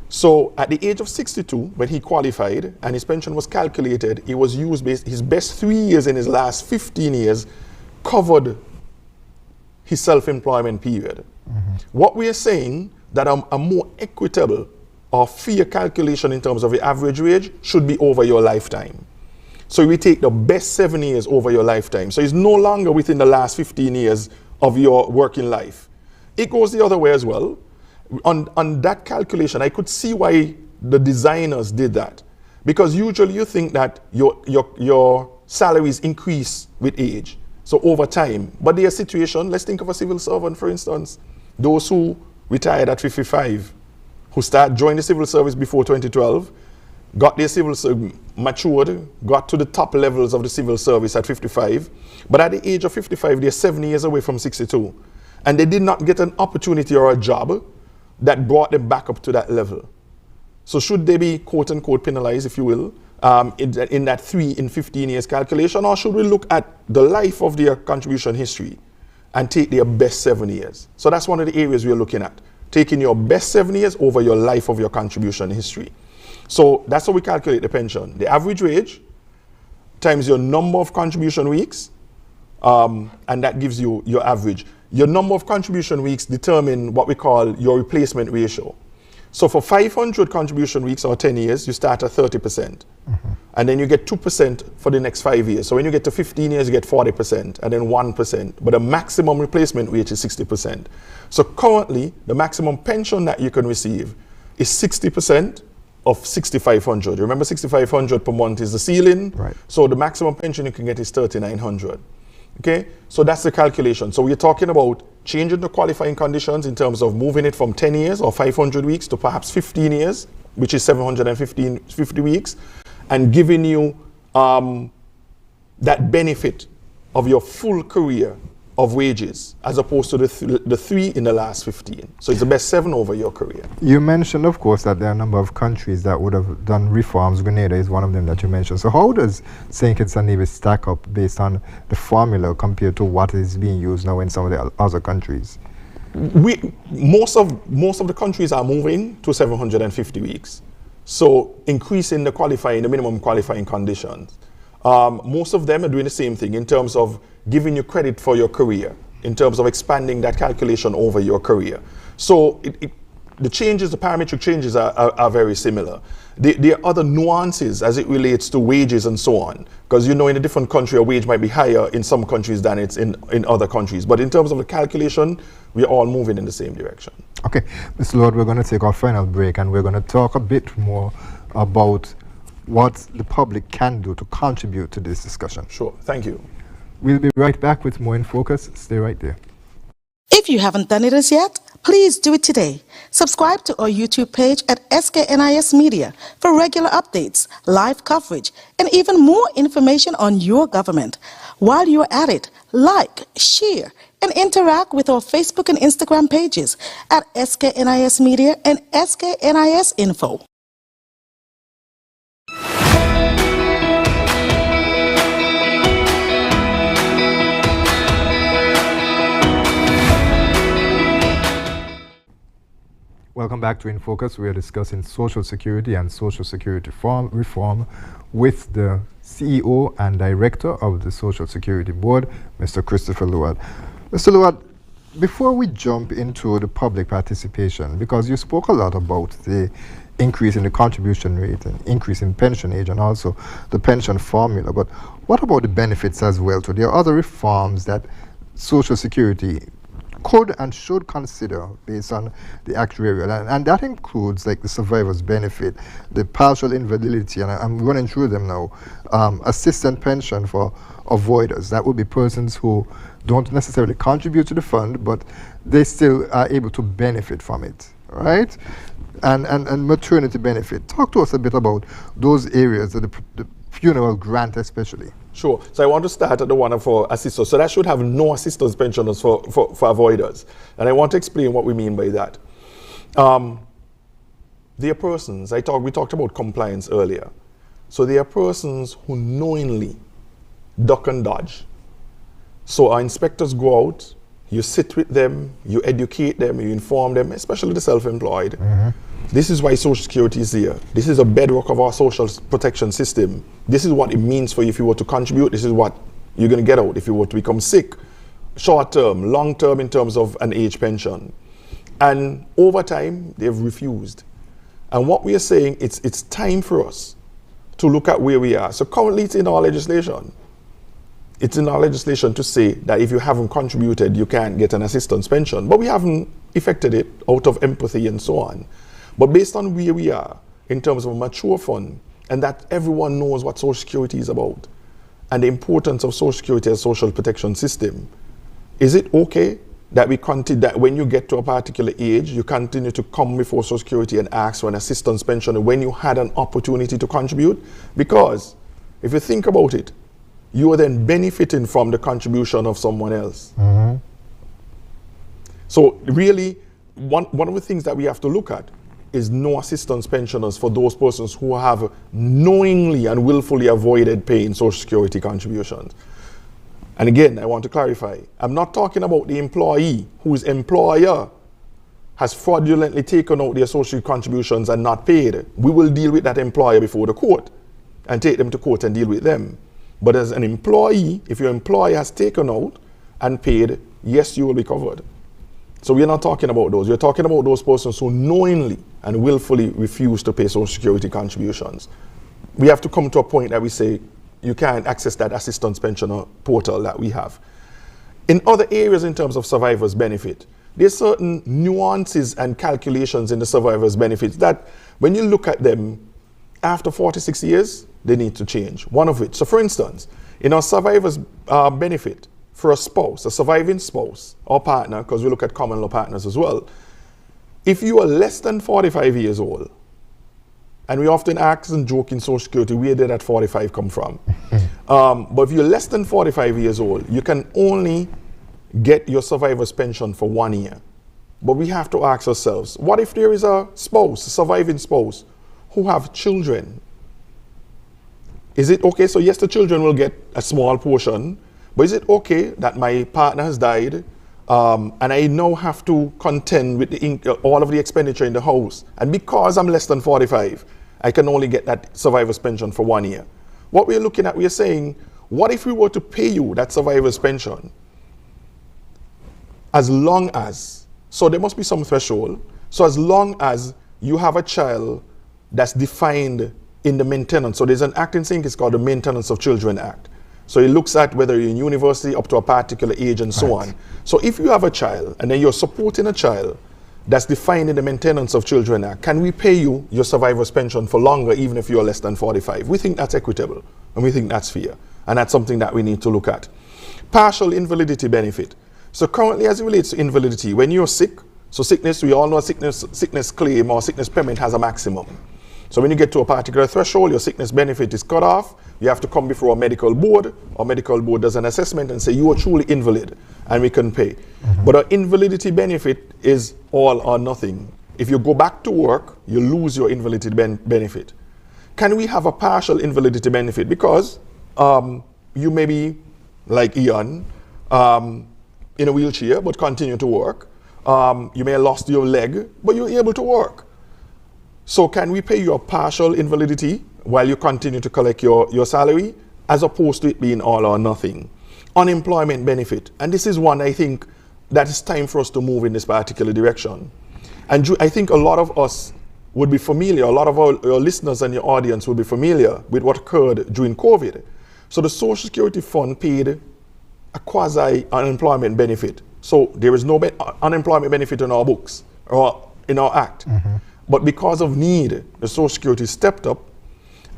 So at the age of 62, when he qualified and his pension was calculated, it was used his best 3 years in his last 15 years covered his self-employment period. What we are saying that a more equitable or fair calculation in terms of the average wage should be over your lifetime. So we take the best 7 years over your lifetime. So it's no longer within the last 15 years of your working life. It goes the other way as well. On that calculation, I could see why the designers did that. Because usually you think that your salaries increase with age, so over time. But their situation, let's think of a civil servant, for instance. Those who retired at 55 who joined the civil service before 2012, got their civil service, matured, got to the top levels of the civil service at 55, but at the age of 55, they're 7 years away from 62. And they did not get an opportunity or a job that brought them back up to that level. So should they be quote unquote penalized, if you will, in that 3 in 15 years calculation, or should we look at the life of their contribution history and take their best 7 years? So that's one of the areas we're looking at, taking your best 7 years over your life of your contribution history. So that's how we calculate the pension. The average wage times your number of contribution weeks, and that gives you your average. Your number of contribution weeks determine what we call your replacement ratio. So for 500 contribution weeks or 10 years, you start at 30%. And then you get 2% for the next 5 years. So when you get to 15 years, you get 40% and then 1%. But the maximum replacement wage is 60%. So currently, the maximum pension that you can receive is 60% of 6,500. Remember, 6,500 per month is the ceiling. Right. So the maximum pension you can get is 3,900. Okay, so that's the calculation. So we're talking about changing the qualifying conditions in terms of moving it from 10 years or 500 weeks to perhaps 15 years, which is 750 weeks, and giving you that benefit of your full career of wages, as opposed to the 3 in the last 15. So it's the best 7 over your career. You mentioned, of course, that there are a number of countries that would have done reforms. Grenada is one of them that you mentioned. So how does St. Kitts and Nevis stack up based on the formula compared to what is being used now in some of the other countries? Most of the countries are moving to 750 weeks. So increasing the minimum qualifying conditions. Most of them are doing the same thing in terms of giving you credit for your career, in terms of expanding that calculation over your career. So the changes, the parametric changes are very similar. There are other nuances as it relates to wages and so on, because you know in a different country a wage might be higher in some countries than it's in other countries. But in terms of the calculation, we're all moving in the same direction. Okay, Mr. Louard, we're going to take our final break and we're going to talk a bit more about what the public can do to contribute to this discussion. Sure, thank you. We'll be right back with more InFocus. Stay right there. If you haven't done it as yet, please do it today. Subscribe to our YouTube page at SKNIS Media for regular updates, live coverage, and even more information on your government. While you're at it, like, share, and interact with our Facebook and Instagram pages at SKNIS Media and SKNIS Info. Welcome back to InFocus. We are discussing Social Security and Social Security reform with the CEO and Director of the Social Security Board, Mr. Christoper Louard. Mr. Louard, before we jump into the public participation, because you spoke a lot about the increase in the contribution rate and increase in pension age and also the pension formula, but what about the benefits as well? So there are other reforms that Social Security could and should consider based on the actuarial, and that includes like the survivor's benefit, the partial invalidity, and I'm running through them now, assistant pension for avoiders. That would be persons who don't necessarily contribute to the fund, but they still are able to benefit from it, right? And maternity benefit. Talk to us a bit about those areas, the funeral grant especially. Sure. So I want to start at the one for assisters. So that should have no assistance pensioners for avoiders. And I want to explain what we mean by that. There are persons, we talked about compliance earlier. So there are persons who knowingly duck and dodge. So our inspectors go out, you sit with them, you educate them, you inform them, especially the self-employed. Mm-hmm. This is why Social Security is here. This is a bedrock of our social protection system. This is what it means for you if you were to contribute. This is what you're going to get out if you were to become sick. Short term, long term in terms of an age pension. And over time, they've refused. And what we are saying, it's time for us to look at where we are. So currently it's in our legislation. It's in our legislation to say that if you haven't contributed, you can't get an assistance pension. But we haven't effected it out of empathy and so on. But based on where we are in terms of a mature fund, and that everyone knows what Social Security is about, and the importance of Social Security as a social protection system, is it okay that we continue, that when you get to a particular age, you continue to come before Social Security and ask for an assistance pension when you had an opportunity to contribute? Because if you think about it, you are then benefiting from the contribution of someone else. Mm-hmm. So really, one of the things that we have to look at is no assistance pensioners for those persons who have knowingly and willfully avoided paying Social Security contributions. And again, I want to clarify, I'm not talking about the employee whose employer has fraudulently taken out their social contributions and not paid. We will deal with that employer before the court and take them to court and deal with them. But as an employee, if your employer has taken out and paid, yes, you will be covered. So we're not talking about those. We're talking about those persons who knowingly and willfully refuse to pay Social Security contributions. We have to come to a point that we say, you can't access that assistance pensioner portal that we have. In other areas in terms of survivors benefit, there's certain nuances and calculations in the survivors benefits that when you look at them after 46 years, they need to change. One of which, so for instance, in our survivors benefit for a spouse, a surviving spouse or partner, because we look at common law partners as well, if you are less than 45 years old, and we often ask and joke in Social Security, where did that 45 come from? But if you're less than 45 years old, you can only get your survivor's pension for 1 year. But we have to ask ourselves, what if there is a spouse, a surviving spouse, who have children? Is it okay? So yes, the children will get a small portion, but is it okay that my partner has died and I now have to contend with all of the expenditure in the house, and because I'm less than 45, I can only get that survivor's pension for 1 year? What we're looking at, we're saying, what if we were to pay you that survivor's pension as long as, so there must be some threshold, so as long as you have a child that's defined in the maintenance. So there's an act in SINC, it's called the Maintenance of Children Act. So it looks at whether you're in university up to a particular age and so on. So if you have a child and then you're supporting a child that's defined in the Maintenance of Children Act, can we pay you your survivor's pension for longer even if you're less than 45? We think that's equitable and we think that's fair. And that's something that we need to look at. Partial invalidity benefit. So currently as it relates to invalidity, when you're sick, so sickness, we all know sickness claim or sickness payment has a maximum. So when you get to a particular threshold, your sickness benefit is cut off. You have to come before a medical board. Our medical board does an assessment and say you are truly invalid and we can pay. Mm-hmm. But our invalidity benefit is all or nothing. If you go back to work, you lose your invalidity benefit. Can we have a partial invalidity benefit? Because you may be like Ian in a wheelchair but continue to work. You may have lost your leg but you're able to work. So can we pay you a partial invalidity while you continue to collect your salary, as opposed to it being all or nothing? Unemployment benefit. And this is one I think that it's time for us to move in this particular direction. And I think a lot of us would be familiar, a lot of our listeners and your audience will be familiar with what occurred during COVID. So the Social Security Fund paid a quasi-unemployment benefit. So there is no unemployment benefit in our books or in our act. Mm-hmm. But because of need, the Social Security stepped up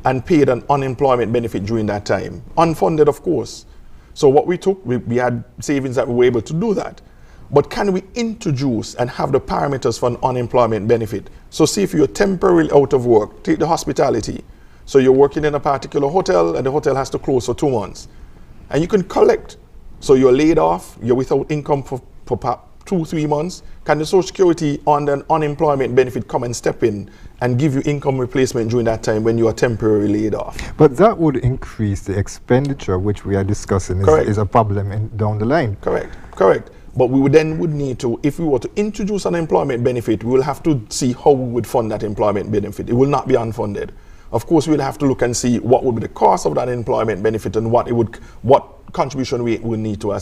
and paid an unemployment benefit during that time. Unfunded, of course. So what we took, we had savings that we were able to do that. But can we introduce and have the parameters for an unemployment benefit? So see if you're temporarily out of work, take the hospitality. So you're working in a particular hotel and the hotel has to close for 2 months. And you can collect. So you're laid off, you're without income for 2-3 months. Can the Social Security on an unemployment benefit come and step in and give you income replacement during that time when you are temporarily laid off? But that would increase the expenditure, which we are discussing is a problem down the line. Correct. But we would need to, if we were to introduce an employment benefit, we will have to see how we would fund that employment benefit. It will not be unfunded. Of course, we'll have to look and see what would be the cost of that employment benefit and what contribution we would need to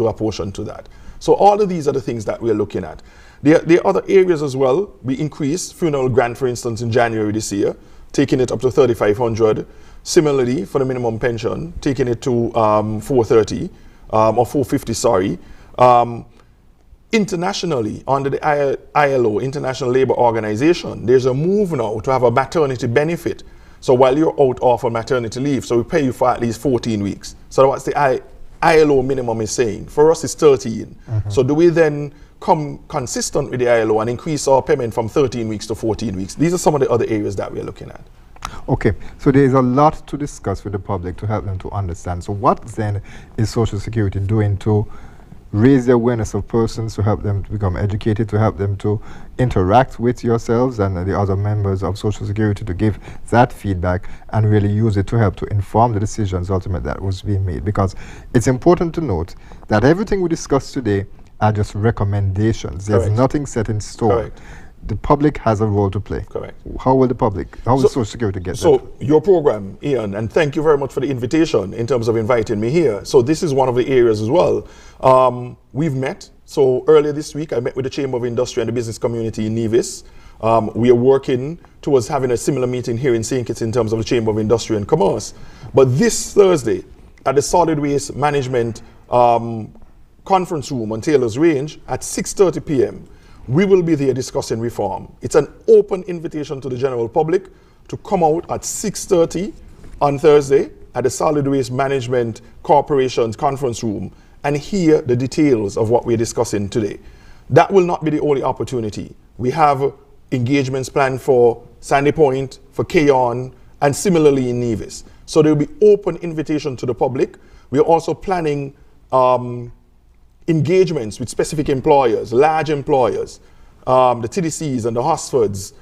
apportion to that. So all of these are the things that we're looking at. There are other areas as well. We increased funeral grant, for instance, in January this year, taking it up to $3,500. Similarly, for the minimum pension, taking it to $430 or $450, sorry. Internationally, under the ILO, International Labour Organization, there's a move now to have a maternity benefit. So while you're out off on maternity leave, so we pay you for at least 14 weeks. So what's the ILO minimum is saying. For us, it's 13. So do we then come consistent with the ILO and increase our payment from 13 weeks to 14 weeks? These are some of the other areas that we're looking at. Okay, so there is a lot to discuss with the public to help them to understand. So what then is Social Security doing to raise the awareness of persons, to help them to become educated, to help them to interact with yourselves and the other members of Social Security, to give that feedback and really use it to help to inform the decisions ultimately that was being made? Because it's important to note that everything we discussed today are just recommendations. There's Correct. nothing set in stone. Correct. The public has a role to play. Correct. How will Social Security get that? So your program, Ian, and thank you very much for the invitation in terms of inviting me here. So this is one of the areas as well. We've met. So earlier this week, I met with the Chamber of Industry and the business community in Nevis. We are working towards having a similar meeting here in St. Kitts in terms of the Chamber of Industry and Commerce. But this Thursday, at the Solid Waste Management Conference Room on Taylor's Range at 6:30 p.m., we will be there discussing reform. It's an open invitation to the general public to come out at 6:30 on Thursday at the Solid Waste Management Corporation's conference room and hear the details of what we're discussing today. That will not be the only opportunity. We have engagements planned for Sandy Point, for Keyon, and similarly in Nevis. So there will be open invitation to the public. We are also planning engagements with specific employers, large employers, the TDCs and the Hosfords,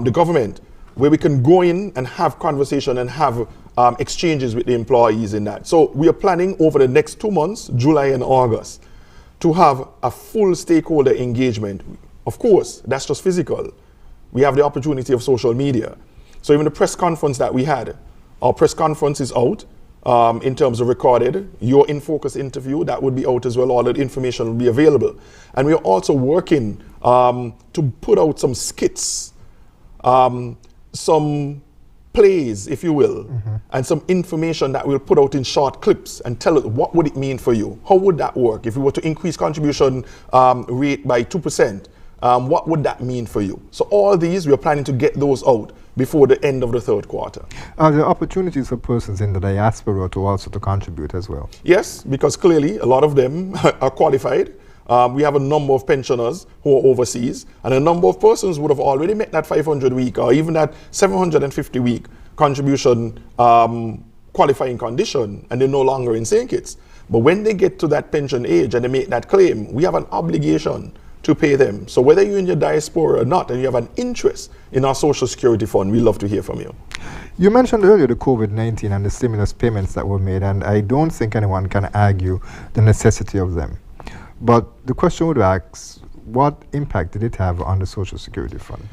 the government, where we can go in and have conversation and have exchanges with the employees in that. So we are planning over the next 2 months, July and August, to have a full stakeholder engagement. Of course, that's just physical. We have the opportunity of social media. So even the press conference that we had, our press conference is out. In terms of recorded, your InFocus interview, that would be out as well. All that information will be available. And we are also working to put out some skits, some plays, if you will, and some information that we'll put out in short clips and tell us what would it mean for you? How would that work? If we were to increase contribution rate by 2%, what would that mean for you? So all these, we are planning to get those out before the end of the third quarter. Are there opportunities for persons in the diaspora to also to contribute as well? Yes, because clearly a lot of them are qualified. We have a number of pensioners who are overseas, and a number of persons would have already met that 500 week or even that 750 week contribution qualifying condition, and they're no longer in St. Kitts. But when they get to that pension age and they make that claim, we have an obligation to pay them. So whether you're in your diaspora or not, and you have an interest in our Social Security Fund, we love to hear from you. You mentioned earlier the COVID-19 and the stimulus payments that were made, and I don't think anyone can argue the necessity of them. But the question would ask, what impact did it have on the Social Security Fund?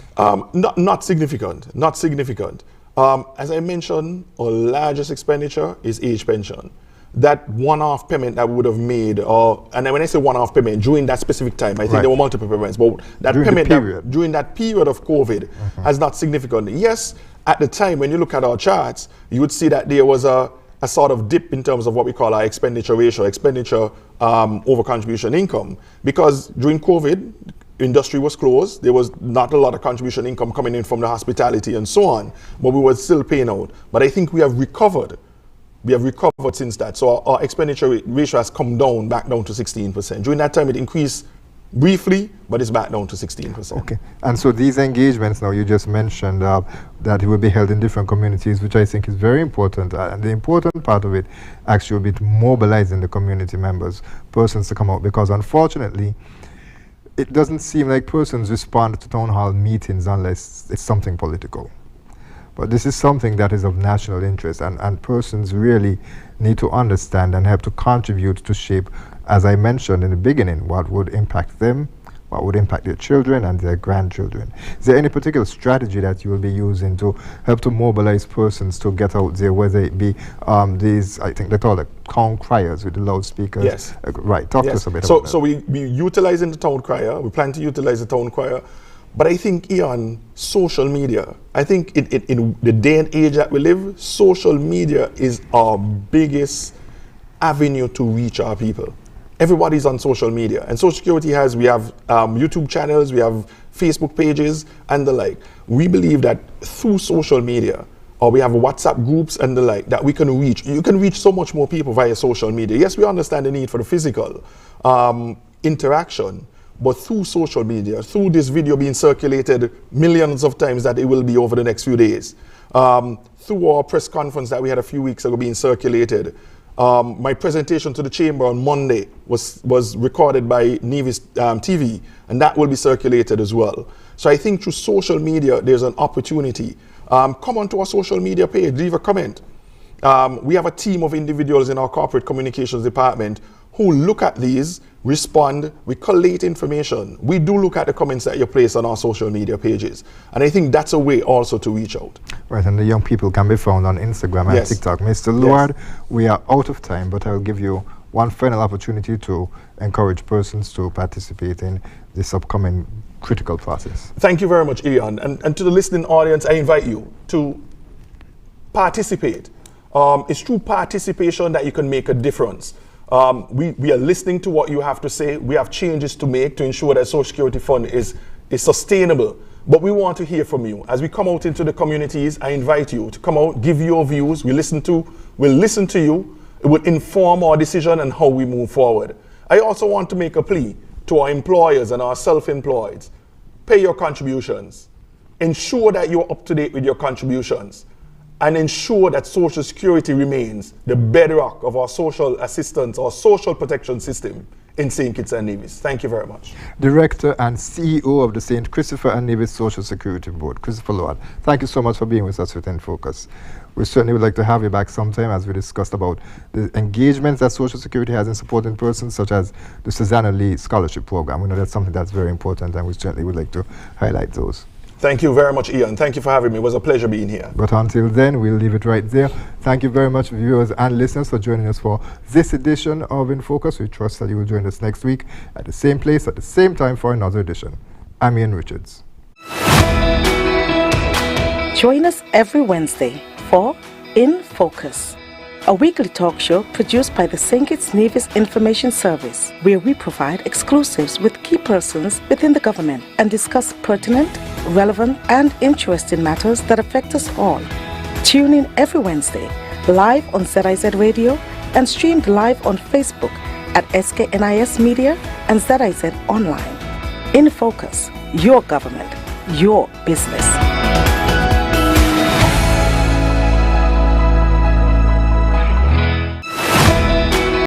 Not significant, not significant. As I mentioned, our largest expenditure is age pension. That one-off payment that we would have made, and when I say one-off payment, during that specific time, I think there were multiple payments, but that during payment during that period of COVID has not significant. Yes, at the time, when you look at our charts, you would see that there was a sort of dip in terms of what we call our expenditure ratio, expenditure over contribution income, because during COVID, industry was closed. There was not a lot of contribution income coming in from the hospitality and so on, but we were still paying out. But I think we have recovered. We have recovered since that. So our expenditure ratio has come down, back down to 16%. During that time, it increased briefly, but it's back down to 16%. Okay. And so these engagements now, you just mentioned that it will be held in different communities, which I think is very important. And the important part of it actually will be mobilizing the community members, persons to come out, because unfortunately, it doesn't seem like persons respond to town hall meetings unless it's something political. But this is something that is of national interest, and persons really need to understand and have to contribute to shape, as I mentioned in the beginning, what would impact them, what would impact their children and their grandchildren. Is there any particular strategy that you will be using to help to mobilize persons to get out there, whether it be these, I think they call it town criers with the loudspeakers? Yes. Right, talk to us a bit about that. So we utilizing the town crier, we plan to utilize the town crier. But I think, Ian, social media, I think in the day and age that we live, social media is our biggest avenue to reach our people. Everybody's on social media. And Social Security we have YouTube channels, we have Facebook pages, and the like. We believe that through social media, or we have WhatsApp groups and the like that we can reach. You can reach so much more people via social media. Yes, we understand the need for the physical interaction, but through social media, through this video being circulated millions of times that it will be over the next few days, through our press conference that we had a few weeks ago being circulated, my presentation to the chamber on Monday was recorded by Nevis TV, and that will be circulated as well. So I think through social media, there's an opportunity. Come onto our social media page, leave a comment. We have a team of individuals in our corporate communications department who look at these, respond, we collate information. We do look at the comments that you place on our social media pages. And I think that's a way also to reach out. Right, and the young people can be found on Instagram and TikTok. Mr. Louard, we are out of time, but I'll give you one final opportunity to encourage persons to participate in this upcoming critical process. Thank you very much, Ian. And to the listening audience, I invite you to participate. It's through participation that you can make a difference. We are listening to what you have to say. We have changes to make to ensure that Social Security Fund is sustainable. But we want to hear from you. As we come out into the communities, I invite you to come out, give your views. We'll listen to you. It will inform our decision and how we move forward. I also want to make a plea to our employers and our self-employed. Pay your contributions. Ensure that you're up to date with your contributions. And ensure that Social Security remains the bedrock of our social assistance or social protection system in St. Kitts and Nevis. Thank you very much. Director and CEO of the St. Christoper and Nevis Social Security Board, Christoper Louard. Thank you so much for being with us with InFocus. We certainly would like to have you back sometime as we discussed about the engagements that Social Security has in supporting persons, such as the Susanna Lee Scholarship Program. We know that's something that's very important, and we certainly would like to highlight those. Thank you very much, Ian. Thank you for having me. It was a pleasure being here. But until then, we'll leave it right there. Thank you very much, viewers and listeners, for joining us for this edition of InFocus. We trust that you will join us next week at the same place, at the same time for another edition. I'm Ian Richards. Join us every Wednesday for InFocus, a weekly talk show produced by the St. Kitts Nevis Information Service, where we provide exclusives with key persons within the government and discuss pertinent, relevant, and interesting matters that affect us all. Tune in every Wednesday, live on ZIZ Radio and streamed live on Facebook at SKNIS Media and ZIZ Online. InFocus, your government, your business.